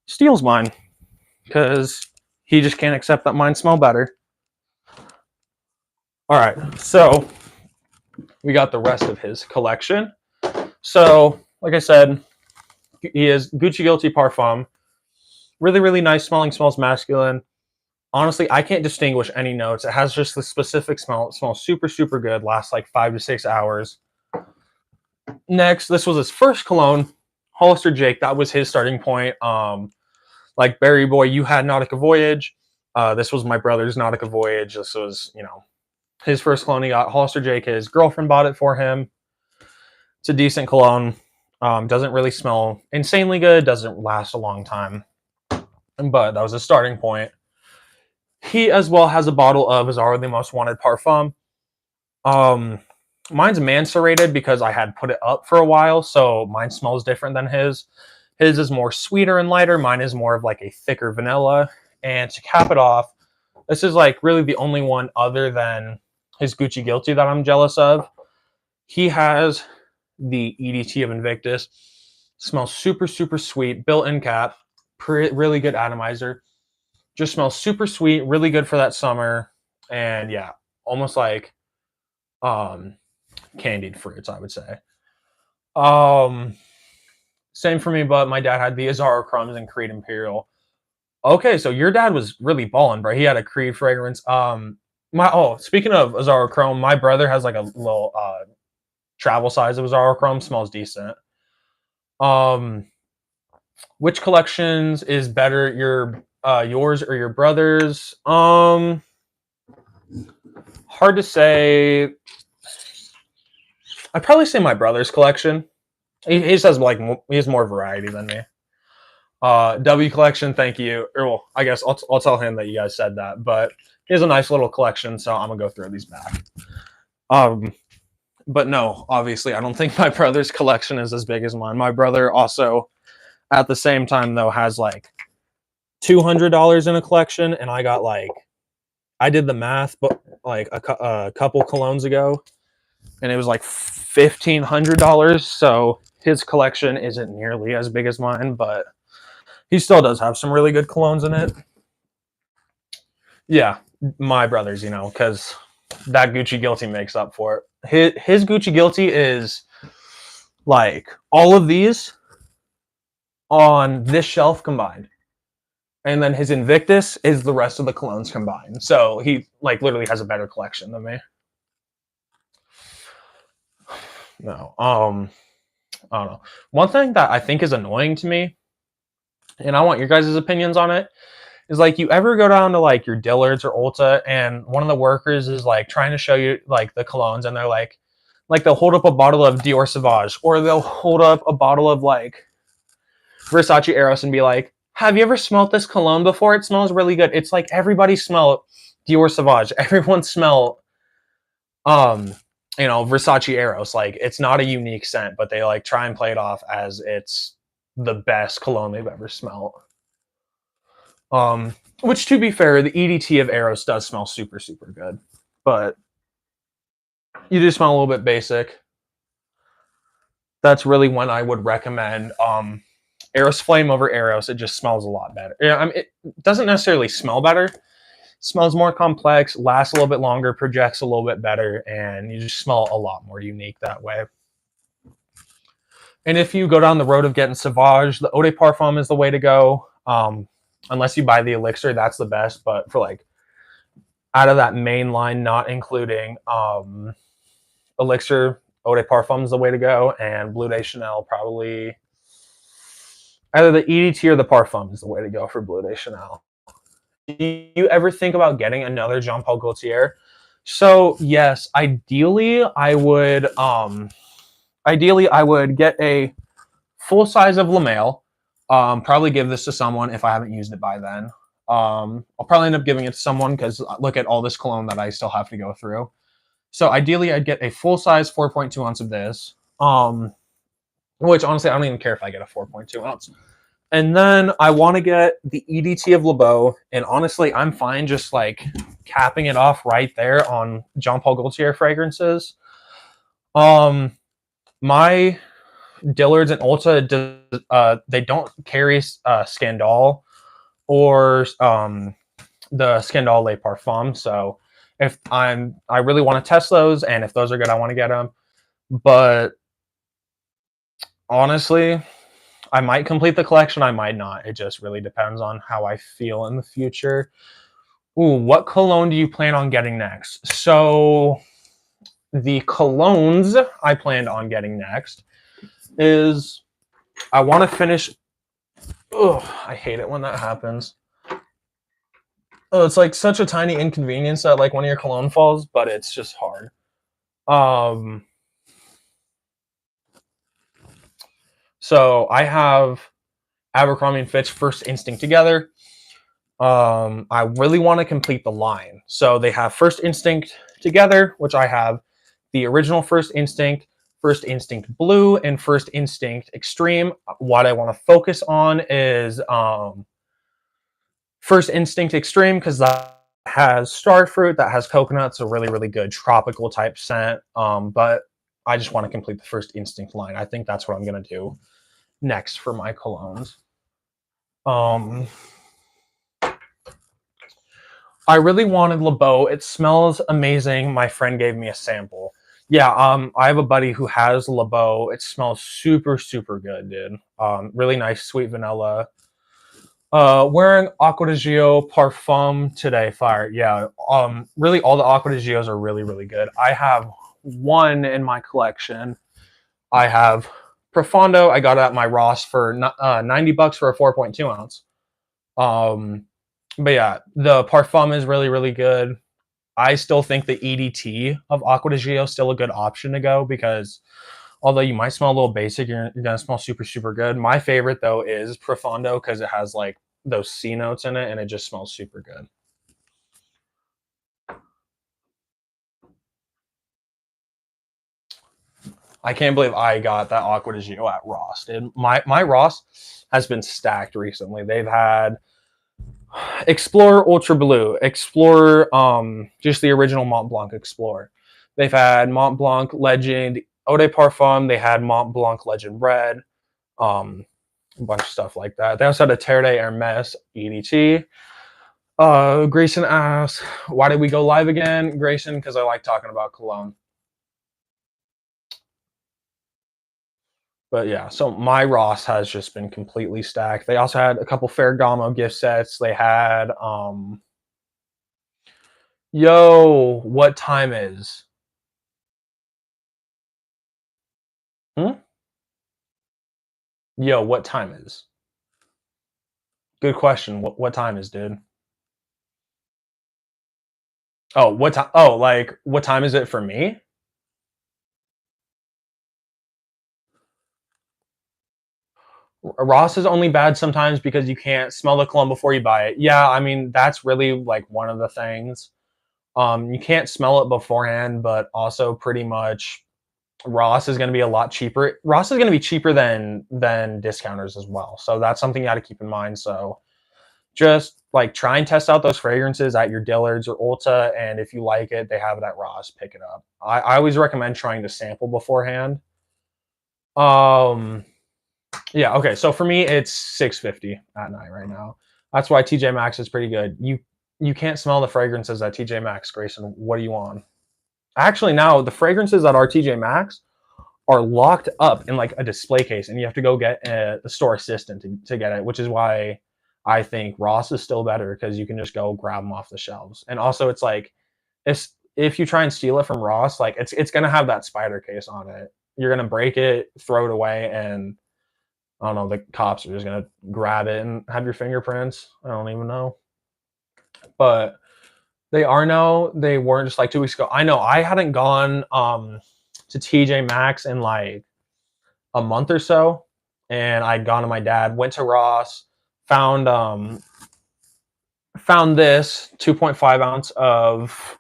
steals mine because he just can't accept that mine smell better. All right, so we got the rest of his collection. So, like I said, he has Gucci Guilty Parfum. Really, really nice smelling, smells masculine. Honestly, I can't distinguish any notes. It has just the specific smell. It smells super, super good. Lasts like 5 to 6 hours. Next, this was his first cologne, Hollister Jake. That was his starting point. Like Barry Boy, you had Nautica Voyage. This was my brother's Nautica Voyage. This was, his first cologne he got. Hollister Jake, his girlfriend bought it for him. It's a decent cologne. Doesn't really smell insanely good. Doesn't last a long time. But that was a starting point. He as well has a bottle of Azaro the Most Wanted Parfum. Mine's macerated because I had put it up for a while, so mine smells different than his. His is more sweeter and lighter. Mine is more of like a thicker vanilla. And to cap it off, this is like really the only one other than his Gucci Guilty that I'm jealous of. He has the EDT of Invictus. Smells super, super sweet. Built-in cap. Really good atomizer. Just smells super sweet. Really good for that summer. And yeah, almost like candied fruits, I would say. Same for me, but my dad had the Azaro Crumbs and Creed Imperial. Okay, so your dad was really balling, bro. He had a Creed fragrance. Speaking of Azaro Chrome, my brother has like a little travel size of Azaro Chrome. Smells decent. Which collections is better, yours or your brother's? Hard to say. I'd probably say my brother's collection. He just has he has more variety than me. W collection, thank you. Or well, I guess I'll tell him that you guys said that, but he has a nice little collection, so I'm gonna go throw these back. But no, obviously, I don't think my brother's collection is as big as mine. My brother also, at the same time, though, has like $200 in a collection, and I got I did the math, but like a couple colognes ago, and it was like $1,500. So his collection isn't nearly as big as mine, but he still does have some really good colognes in it. Yeah, my brother's, because that Gucci Guilty makes up for it. His Gucci Guilty is like all of these on this shelf combined. And then his Invictus is the rest of the colognes combined. So he literally has a better collection than me. No. I don't know. One thing that I think is annoying to me, and I want your guys' opinions on it, is you ever go down to your Dillard's or Ulta, and one of the workers is trying to show you the colognes, and they're like, Like they'll hold up a bottle of Dior Sauvage, or they'll hold up a bottle of like Versace Eros and be like, "Have you ever smelled this cologne before? It smells really good." It's like everybody smell Dior Sauvage. Everyone smell um Versace Eros. Like it's not a unique scent, but they like try and play it off as it's the best cologne they've ever smelled. Which to be fair, the EDT of Eros does smell super super good, but you do smell a little bit basic. That's really when I would recommend Eros Flame over Eros. It just smells a lot better. Yeah, I mean, it doesn't necessarily smell better. It smells more complex, lasts a little bit longer, projects a little bit better, and you just smell a lot more unique that way. And if you go down the road of getting Sauvage, the Eau de Parfum is the way to go. Unless you buy the elixir, that's the best. But for like out of that main line, not including elixir, Eau de Parfum is the way to go, and Bleu de Chanel probably either the EDT or the Parfum is the way to go for Bleu de Chanel. Do you ever think about getting another Jean Paul Gaultier? So yes, ideally I would get a full size of Lamel. Probably give this to someone if I haven't used it by then. I'll probably end up giving it to someone because look at all this cologne that I still have to go through. So ideally, I'd get a full size 4.2 ounce of this. Which honestly, I don't even care if I get a 4.2 ounce. And then I want to get the EDT of LeBeau. And honestly, I'm fine just like capping it off right there on Jean Paul Gaultier fragrances. My Dillard's and Ulta, they don't carry Scandal or the Scandal Le Parfum. So if I really want to test those, and if those are good, I want to get them. But honestly, I might complete the collection. I might not. It just really depends on how I feel in the future. Ooh, what cologne do you plan on getting next? So the colognes I planned on getting next is I want to finish. Oh, I hate it when that happens. Oh, it's like such a tiny inconvenience that like one of your cologne falls, but it's just hard. Um, so I have Abercrombie and Fitch First Instinct together. I really want to complete the line. So they have First Instinct together, which I have the original First Instinct Blue, and First Instinct Extreme. What I want to focus on is First Instinct Extreme because that has star fruit, that has coconuts, a really, really good tropical type scent. But I just want to complete the First Instinct line. I think that's what I'm going to do next for my colognes. I really wanted LeBeau. It smells amazing. My friend gave me a sample. Yeah, I have a buddy who has LeBeau. It smells super, super good, dude. Really nice, sweet vanilla. Wearing Aqua di Gio Parfum today, fire. Yeah, really all the Aqua di Gios are really, really good. I have one in my collection. I have Profondo. I got it at my Ross for $90 for a 4.2 ounce. But yeah, the Parfum is really, really good. I still think the EDT of Aqua di Gio is still a good option to go because although you might smell a little basic, you're gonna smell super, super good. My favorite though is Profondo because it has like those C notes in it and it just smells super good. I can't believe I got that Aqua di Gio at Ross, dude. My Ross has been stacked recently. They've had Explorer Ultra Blue, Explorer, just the original Mont Blanc Explorer. They've had Mont Blanc Legend Eau de Parfum. They had Mont Blanc Legend Red, a bunch of stuff like that. They also had a Terre de Hermes EDT. Grayson asks, why did we go live again? Grayson, because I like talking about cologne. But yeah, so my Ross has just been completely stacked. They also had a couple Ferragamo gift sets. They had yo, what time is? Hmm? Yo, what time is? Good question. What time is, dude? Oh, what time? Oh, like what time is it for me? Ross is only bad sometimes because you can't smell the cologne before you buy it. Yeah, I mean that's really like one of the things. You can't smell it beforehand, but also pretty much Ross is going to be a lot cheaper. Ross is going to be cheaper than discounters as well. So that's something you got to keep in mind. So just like try and test out those fragrances at your Dillard's or Ulta, and if you like it, they have it at Ross. Pick it up. I always recommend trying to sample beforehand. Um, yeah, okay. So for me, it's 650 at night right now. That's why TJ Maxx is pretty good. You can't smell the fragrances at TJ Maxx, Grayson. What are you on? Actually, now the fragrances at our TJ Maxx are locked up in like a display case, and you have to go get a store assistant to get it, which is why I think Ross is still better because you can just go grab them off the shelves. And also, it's like if you try and steal it from Ross, like it's gonna have that spider case on it. You're gonna break it, throw it away, and I don't know. The cops are just gonna grab it and have your fingerprints. I don't even know, but they weren't just like 2 weeks ago. I know I hadn't gone to TJ Maxx in like a month or so, and I'd gone to my dad, went to Ross, found found this 2.5 ounce of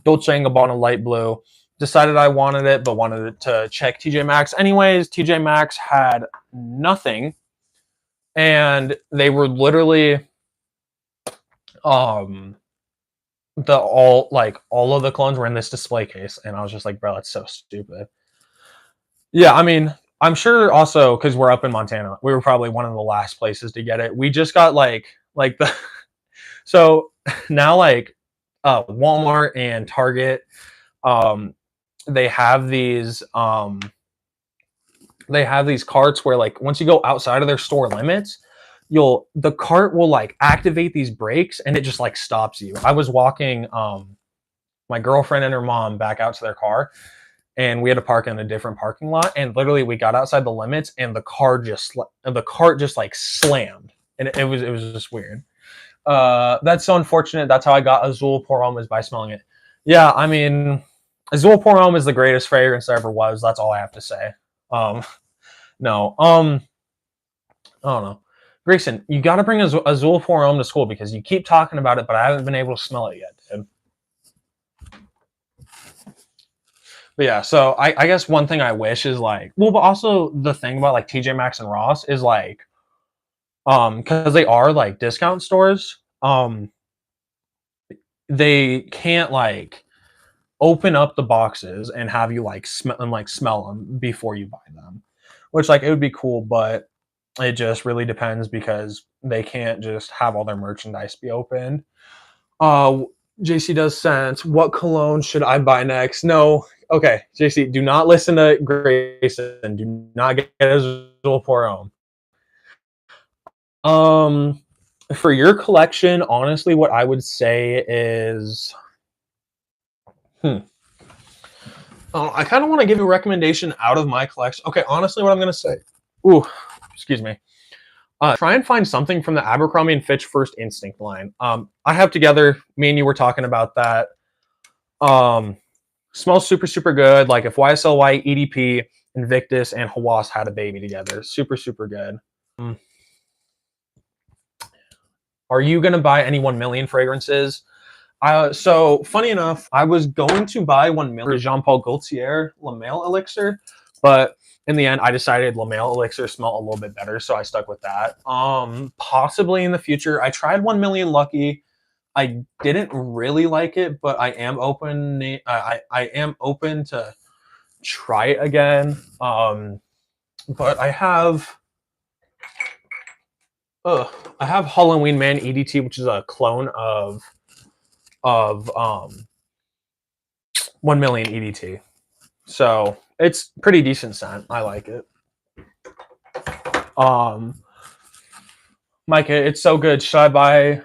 Dolce & Gabbana light blue. Decided I wanted it, but wanted it to check TJ Maxx. Anyways, TJ Maxx had nothing, and they were literally um all of the clones were in this display case, and I was just like, bro, that's so stupid. Yeah, I mean, I'm sure also because we're up in Montana, we were probably one of the last places to get it. We just got like the so now like Walmart and Target, um, they have these carts where like once you go outside of their store limits, the cart will like activate these brakes and it just like stops you. I was walking my girlfriend and her mom back out to their car, and we had to park in a different parking lot, and literally we got outside the limits and the cart just like slammed, and it was just weird. That's so unfortunate. That's how I got Azul Pour Homme, is by smelling it. Yeah, I mean, Azul Pour Homme is the greatest fragrance there ever was. That's all I have to say. Um, no, I don't know. Grayson, you got to bring Azul Pour Homme to school because you keep talking about it, but I haven't been able to smell it yet, dude. But yeah, so I guess one thing I wish is like, well, but also the thing about like TJ Maxx and Ross is like, because they are like discount stores, they can't like open up the boxes and have you like smell them before you buy them, which like it would be cool, but it just really depends because they can't just have all their merchandise be opened. Uh, JC does sense. What cologne should I buy next? No. Okay, JC, do not listen to Grayson. Do not get Azul Pour Homme. Um, for your collection, honestly, what I would say is, I kind of want to give you a recommendation out of my collection. Okay, honestly, what I'm gonna say. Ooh, excuse me. Try and find something from the Abercrombie and Fitch First Instinct line. I have together. Me and you were talking about that. Smells super super good. Like if YSL White, EDP, Invictus, and Hawass had a baby together. Super super good. Are you gonna buy any 1 million fragrances? So funny enough, I was going to buy 1 million Jean Paul Gaultier La Male Elixir, but in the end, I decided La Male Elixir smelled a little bit better, so I stuck with that. Possibly in the future, I tried 1 million Lucky. I didn't really like it, but I am open. I am open to try it again. But I have Halloween Man EDT, which is a clone of 1 million EDT. So it's pretty decent scent. I like it. Micah, it's so good. Should I buy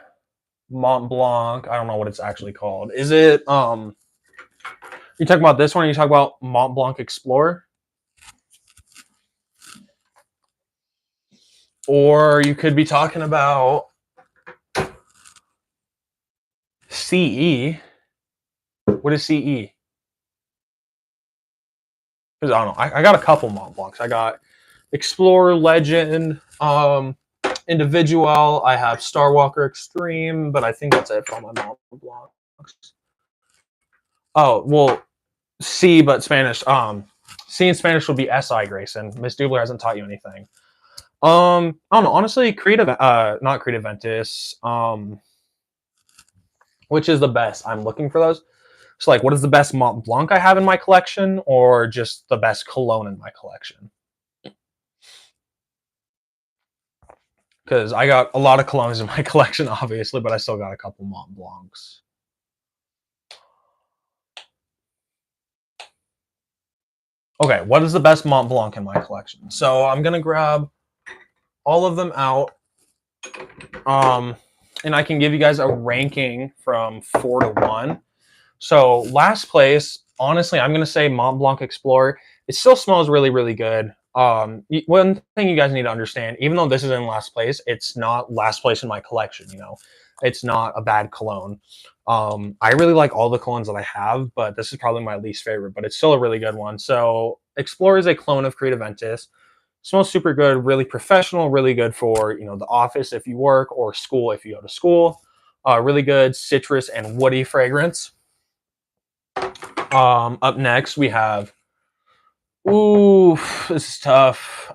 Mont Blanc? I don't know what it's actually called. Is it you talking about this one or you talk about Mont Blanc Explorer? Or you could be talking about CE. What is CE? Because I don't know. I got a couple Mont Blancs. I got Explorer, Legend, Individual. I have Star Walker Extreme, but I think that's it for all my Mont Blancs. Oh, well, C, but Spanish. C in Spanish would be SI, Grayson. Miss Dubler hasn't taught you anything. I don't know. Honestly, Creative, not Creative Ventus. Which is the best? I'm looking for those. So, like, what is the best Mont Blanc I have in my collection, or just the best cologne in my collection? Because I got a lot of colognes in my collection, obviously, but I still got a couple Mont Blancs. Okay, what is the best Mont Blanc in my collection? So I'm gonna grab all of them out, and I can give you guys a ranking from 4 to 1. So last place, honestly, I'm gonna say Mont Blanc Explorer. It still smells really, really good. One thing you guys need to understand, even though this is in last place, it's not last place in my collection. It's not a bad cologne. I really like all the colognes that I have, but this is probably my least favorite. But it's still a really good one. So Explorer is a clone of Creative Ventus. Smells super good, really professional, really good for the office if you work, or school if you go to school. Really good citrus and woody fragrance. Up next we have, ooh, this is tough.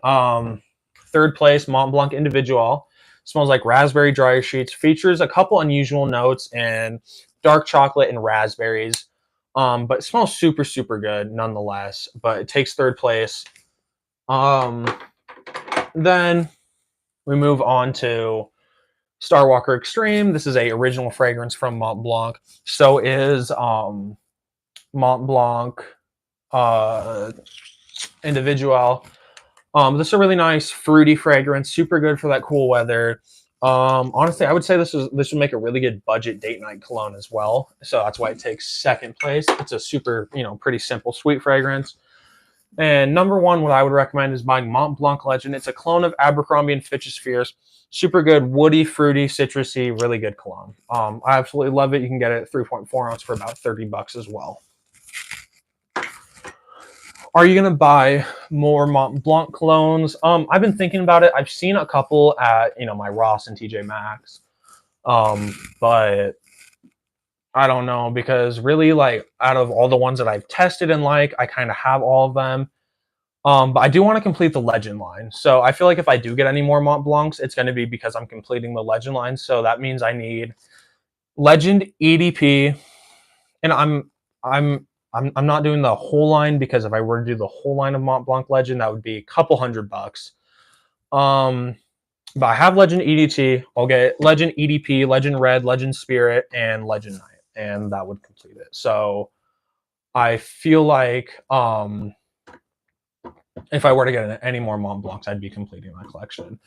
Third place, Mont Blanc Individual. Smells like raspberry dryer sheets. Features a couple unusual notes and dark chocolate and raspberries. But it smells super, super good nonetheless. But it takes third place. Then we move on to Star Walker Extreme. This is a original fragrance from Mont Blanc. So is Mont Blanc Individual. This is a really nice fruity fragrance, super good for that cool weather. Honestly, I would say this would make a really good budget date night cologne as well. So that's why it takes second place. It's a super, pretty simple, sweet fragrance. And number one, what I would recommend is buying Mont Blanc Legend. It's a clone of Abercrombie and Fitch's Fierce. Super good, woody, fruity, citrusy, really good cologne. I absolutely love it. You can get it at 3.4 ounce for about $30 as well. Are you gonna buy more Mont Blanc colognes? I've been thinking about it. I've seen a couple at my Ross and TJ Maxx, but I don't know, because really, like, out of all the ones that I've tested and I kind of have all of them. But I do want to complete the Legend line. So I feel like if I do get any more Mont Blancs, it's going to be because I'm completing the Legend line. So that means I need Legend EDP, and I'm not doing the whole line, because if I were to do the whole line of Mont Blanc Legend, that would be a couple $100. But I have Legend EDT. I'll get Legend EDP, Legend Red, Legend Spirit, and Legend Night, and that would complete it. So I feel like if I were to get any more Mont Blancs, I'd be completing my collection.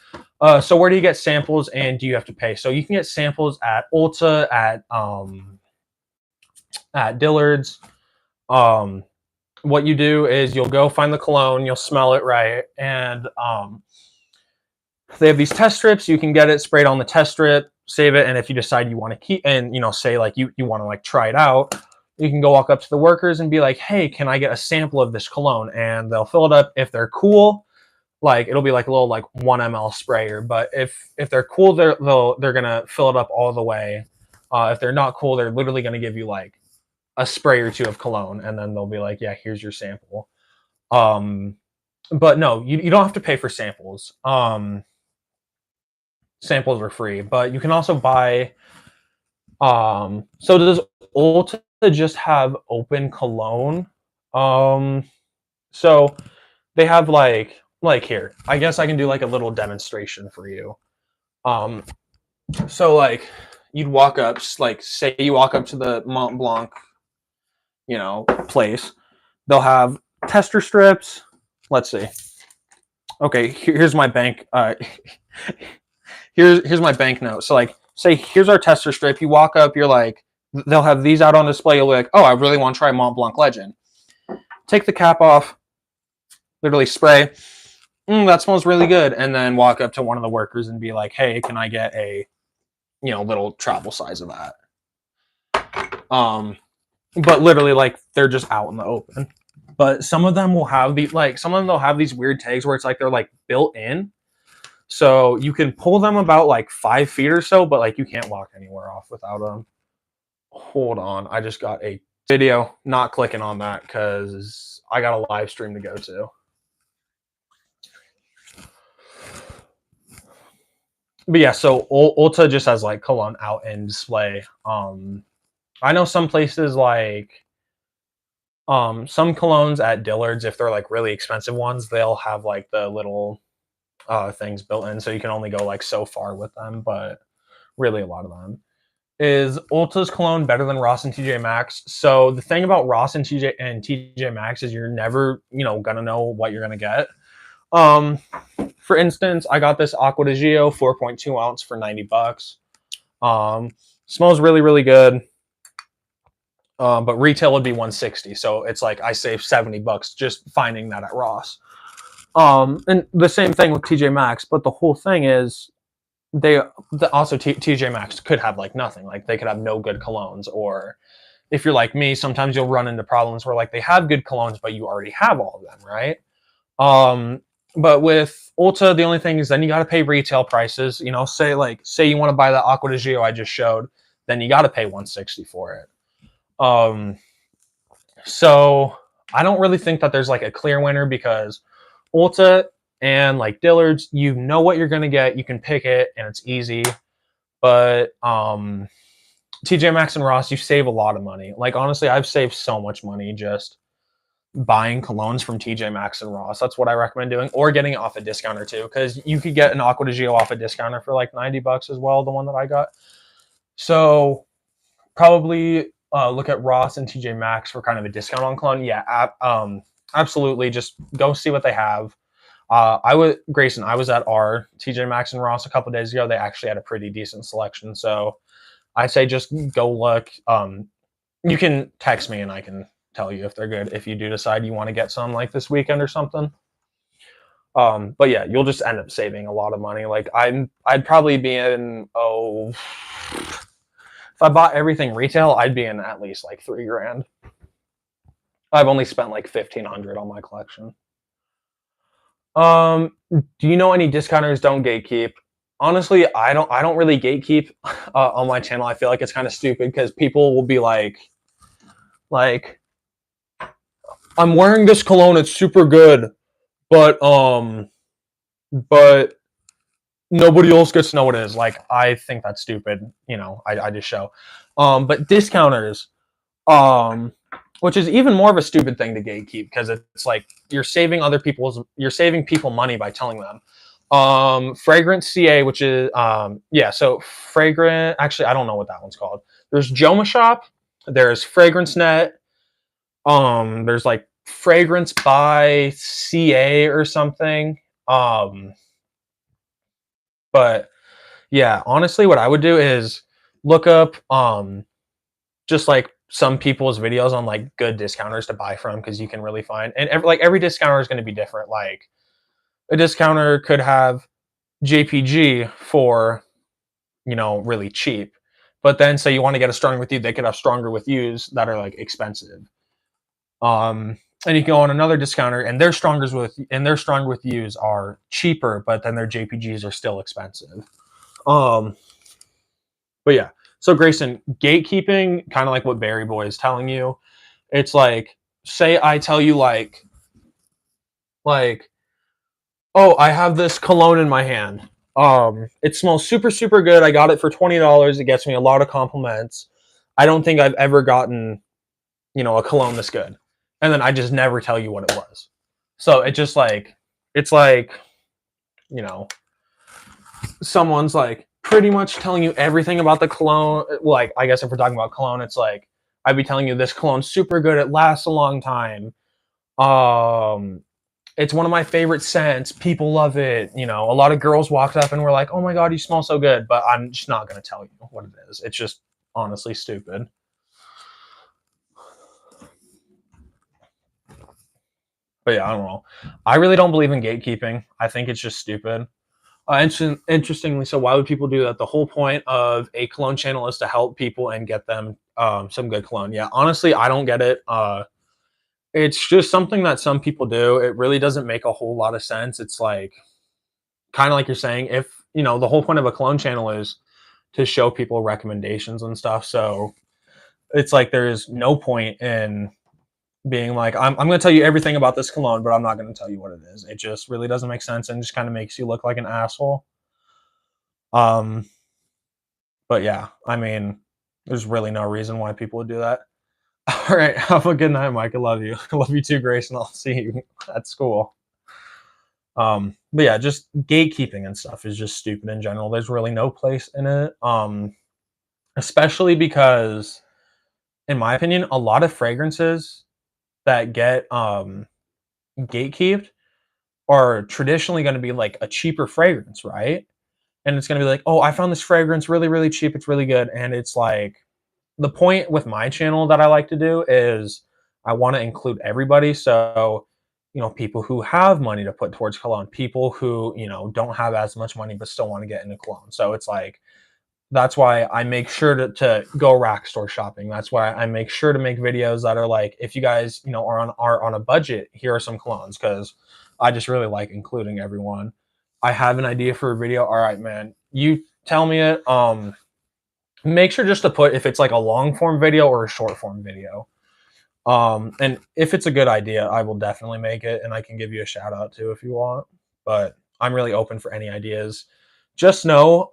So where do you get samples, and do you have to pay? So you can get samples at Ulta, at Dillard's. What you do is you'll go find the cologne, you'll smell it right, and they have these test strips. You can get it sprayed on the test strip, save it, and if you decide you want to keep, and say like you want to like try it out, you can go walk up to the workers and be like, hey, can I get a sample of this cologne? And they'll fill it up. If they're cool, like, it'll be like a little like 1 ml sprayer. But if they're cool, they're gonna fill it up all the way. If they're not cool, they're literally gonna give you like a spray or two of cologne, and then they'll be like, yeah, here's your sample. But no, you don't have to pay for samples. Samples are free, but you can also buy. So does Ulta just have open cologne? So they have like here. I guess I can do like a little demonstration for you. So like you'd walk up, like say you walk up to the Mont Blanc, place. They'll have tester strips. Let's see. Okay, here's my bank. Here's my banknote. So like, say here's our tester strip. You walk up, you're like, they'll have these out on display. You'll be like, oh, I really want to try Mont Blanc Legend. Take the cap off, literally spray. That smells really good. And then walk up to one of the workers and be like, hey, can I get a, little travel size of that? But literally, like, they're just out in the open. But some of them will have some of them they'll have these weird tags where it's like they're like built in. So you can pull them about like 5 feet or so, but like you can't walk anywhere off without them. Hold on, I just got a video. Not clicking on that because I got a live stream to go to. But yeah, so Ulta just has like Cologne out in display. I know some places like some colognes at Dillard's, if they're like really expensive ones, they'll have like the little things built in, so you can only go like so far with them. But really, a lot of them. Is Ulta's cologne better than Ross and TJ Maxx? So the thing about Ross and TJ Maxx is you're never gonna know what you're gonna get. For instance, I got this Aqua di Gio 4.2 ounce for $90. Smells really, really good. But retail would be $160. So it's like I saved $70 just finding that at Ross. And the same thing with TJ Maxx. But the whole thing is TJ Maxx could have like nothing. Like they could have no good colognes, or if you're like me, sometimes you'll run into problems where like they have good colognes, but you already have all of them, right? But with Ulta, the only thing is then you got to pay retail prices. Say you want to buy the Aqua di Gio I just showed, then you got to pay $160 for it. So I don't really think that there's like a clear winner, because Ulta and like Dillard's, you know what you're gonna get, you can pick it, and it's easy. But TJ Maxx and Ross, you save a lot of money. Like honestly, I've saved so much money just buying colognes from TJ Maxx and Ross. That's what I recommend doing, or getting it off a discounter too, because you could get an Aqua di Gio off a discounter for like $90 as well, the one that I got. So probably look at Ross and TJ Maxx for kind of a discount on cologne. Yeah, absolutely. Just go see what they have. Grayson, I was at our TJ Maxx and Ross a couple days ago. They actually had a pretty decent selection. So I say just go look. You can text me and I can tell you if they're good, if you do decide you want to get some like this weekend or something. But yeah, you'll just end up saving a lot of money. Like I'd probably be in, if I bought everything retail, I'd be in at least like $3,000. I've only spent like $1,500 on my collection. Do you know any discounters don't gatekeep? Honestly, I don't really gatekeep on my channel. I feel like it's kind of stupid because people will be like, I'm wearing this cologne, it's super good, but nobody else gets to know what it is. Like, I think that's stupid. I just show. But discounters, which is even more of a stupid thing to gatekeep, because it's like you're saving people money by telling them. Fragrance CA, which is so fragrant. Actually, I don't know what that one's called. There's Joma Shop. There's Fragrance Net. There's like Fragrance by CA or something. But yeah, honestly, what I would do is look up just like some people's videos on like good discounters to buy from, because you can really find, and every discounter is going to be different. Like a discounter could have JPG for really cheap, but then say you want to get a stronger with you, they could have stronger with yous that are like expensive. And you can go on another discounter and their stronger with yous are cheaper, but then their JPGs are still expensive. But yeah. So Grayson, gatekeeping, kind of like what Barry Boy is telling you. It's like, say I tell you like, oh, I have this cologne in my hand. It smells super, super good. I got it for $20. It gets me a lot of compliments. I don't think I've ever gotten, a cologne this good. And then I just never tell you what it was. So it's like, someone's like pretty much telling you everything about the cologne. Like, I guess if we're talking about cologne, it's like, I'd be telling you this cologne's super good. It lasts a long time. It's one of my favorite scents. People love it. A lot of girls walked up and were like, oh my God, you smell so good. But I'm just not going to tell you what it is. It's just honestly stupid. But yeah, I don't know. I really don't believe in gatekeeping. I think it's just stupid. Interestingly, so why would people do that? The whole point of a cologne channel is to help people and get them some good cologne. Yeah, honestly, I don't get it. It's just something that some people do. It really doesn't make a whole lot of sense. It's like kind of like you're saying, if the whole point of a cologne channel is to show people recommendations and stuff. So it's like there's no point in being like, I'm going to tell you everything about this cologne, but I'm not going to tell you what it is. It just really doesn't make sense and just kind of makes you look like an asshole. Um, but yeah, I mean, there's really no reason why people would do that. All right, have a good night, Mike. I love you. I love you too, Grace, and I'll see you at school. But yeah, just gatekeeping and stuff is just stupid in general. There's really no place in it. Especially because, in my opinion, a lot of fragrances that get gatekeeped are traditionally going to be like a cheaper fragrance, right? And it's going to be like, oh, I found this fragrance really, really cheap. It's really good. And it's like, the point with my channel that I like to do is I want to include everybody. So, people who have money to put towards cologne, people who, don't have as much money but still want to get into cologne. So it's like, that's why I make sure to go rack store shopping. That's why I make sure to make videos that are like, if you guys, are on a budget, here are some colognes, because I just really like including everyone. I have an idea for a video. All right, man. You tell me it. Make sure just to put if it's like a long form video or a short form video. And if it's a good idea, I will definitely make it, and I can give you a shout out too if you want. But I'm really open for any ideas. Just know,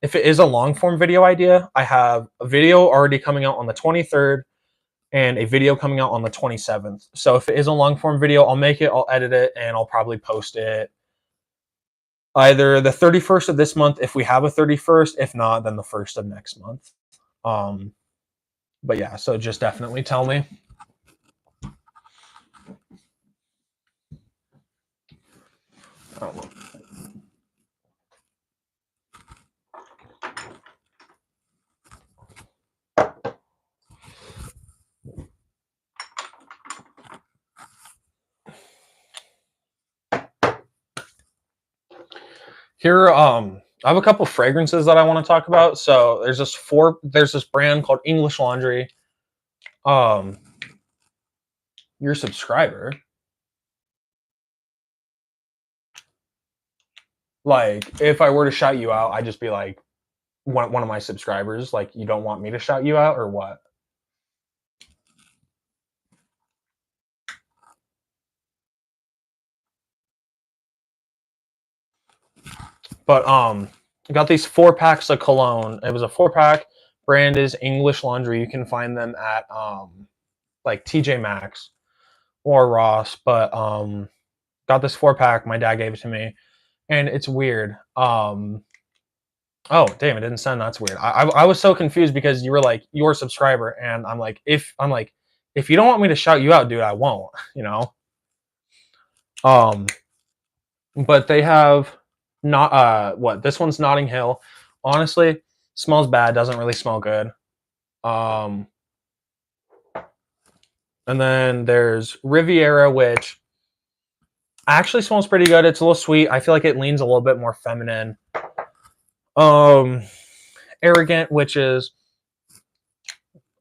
if it is a long form video idea, I have a video already coming out on the 23rd and a video coming out on the 27th. So if it is a long form video, I'll make it, I'll edit it, and I'll probably post it either the 31st of this month if we have a 31st. If not, then the 1st of next month. But yeah, so just definitely tell me. Oh. Here, I have a couple fragrances that I want to talk about. So there's this brand called English Laundry. Your subscriber. Like, if I were to shout you out, I'd just be like, one of my subscribers. Like, you don't want me to shout you out or what? But I got these 4 packs of cologne. It was a 4 pack. Brand is English Laundry. You can find them at like TJ Maxx or Ross. But got this 4 pack. My dad gave it to me, and it's weird. Oh damn! It didn't send. That's weird. I was so confused because you were like your subscriber, and I'm like, if you don't want me to shout you out, dude, I won't. Um, but they have not what this one's Notting Hill. Honestly, smells bad. Doesn't really smell good. And then there's Riviera, which actually smells pretty good. It's a little sweet. I feel like it leans a little bit more feminine. Arrogant, which is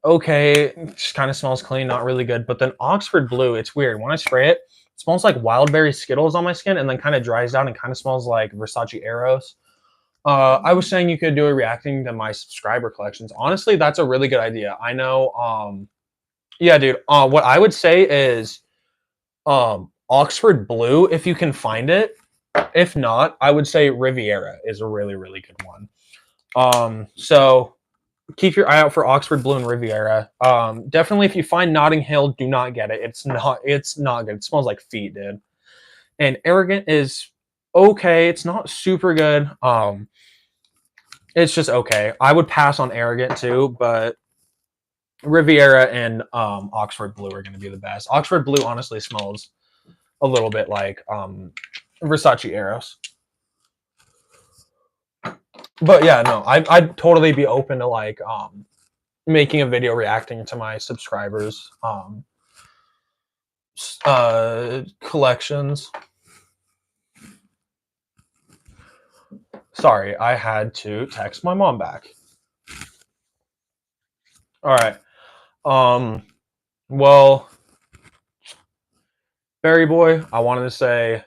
okay, just kind of smells clean, not really good. But then Oxford Blue, it's weird. When I spray it, it smells like wildberry Skittles on my skin, and then kind of dries down and kind of smells like Versace Eros. I was saying you could do a reacting to my subscriber collections. Honestly, that's a really good idea. I know. Yeah, dude. What I would say is, Oxford Blue, if you can find it. If not, I would say Riviera is a really, really good one. So keep your eye out for Oxford Blue and Riviera. Definitely, if you find Notting Hill, do not get it. It's not good. It smells like feet, dude. And Arrogant is okay. It's not super good. It's just okay. I would pass on Arrogant too, but Riviera and Oxford Blue are going to be the best. Oxford Blue honestly smells a little bit like Versace Eros. But yeah, no, I'd totally be open to like making a video reacting to my subscribers collections. Sorry, I had to text my mom back. All right. Well, Barry Boy, I wanted to say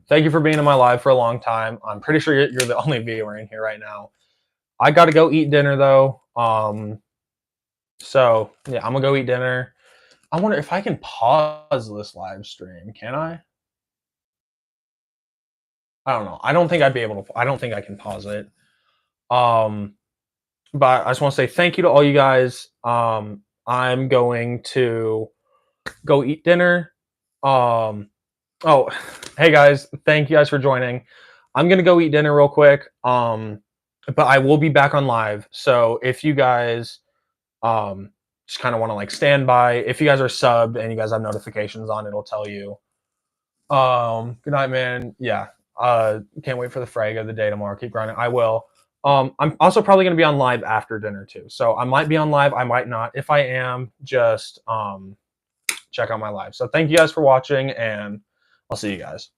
thank you for being in my live for a long time. I'm pretty sure you're the only viewer in here right now. I got to go eat dinner though. So yeah, I'm gonna go eat dinner. I wonder if I can pause this live stream. Can I? I don't know. I don't think I'd be able to. I don't think I can pause it. Um, but I just want to say thank you to all you guys. I'm going to go eat dinner. Um, oh, hey guys, thank you guys for joining. I'm gonna go eat dinner real quick. But I will be back on live. So if you guys just kind of want to like stand by, if you guys are subbed and you guys have notifications on, it'll tell you. Good night, man. Yeah. Can't wait for the frag of the day tomorrow. Keep grinding. I will. I'm also probably gonna be on live after dinner too. So I might be on live, I might not. If I am, just check out my live. So thank you guys for watching, and I'll see you guys.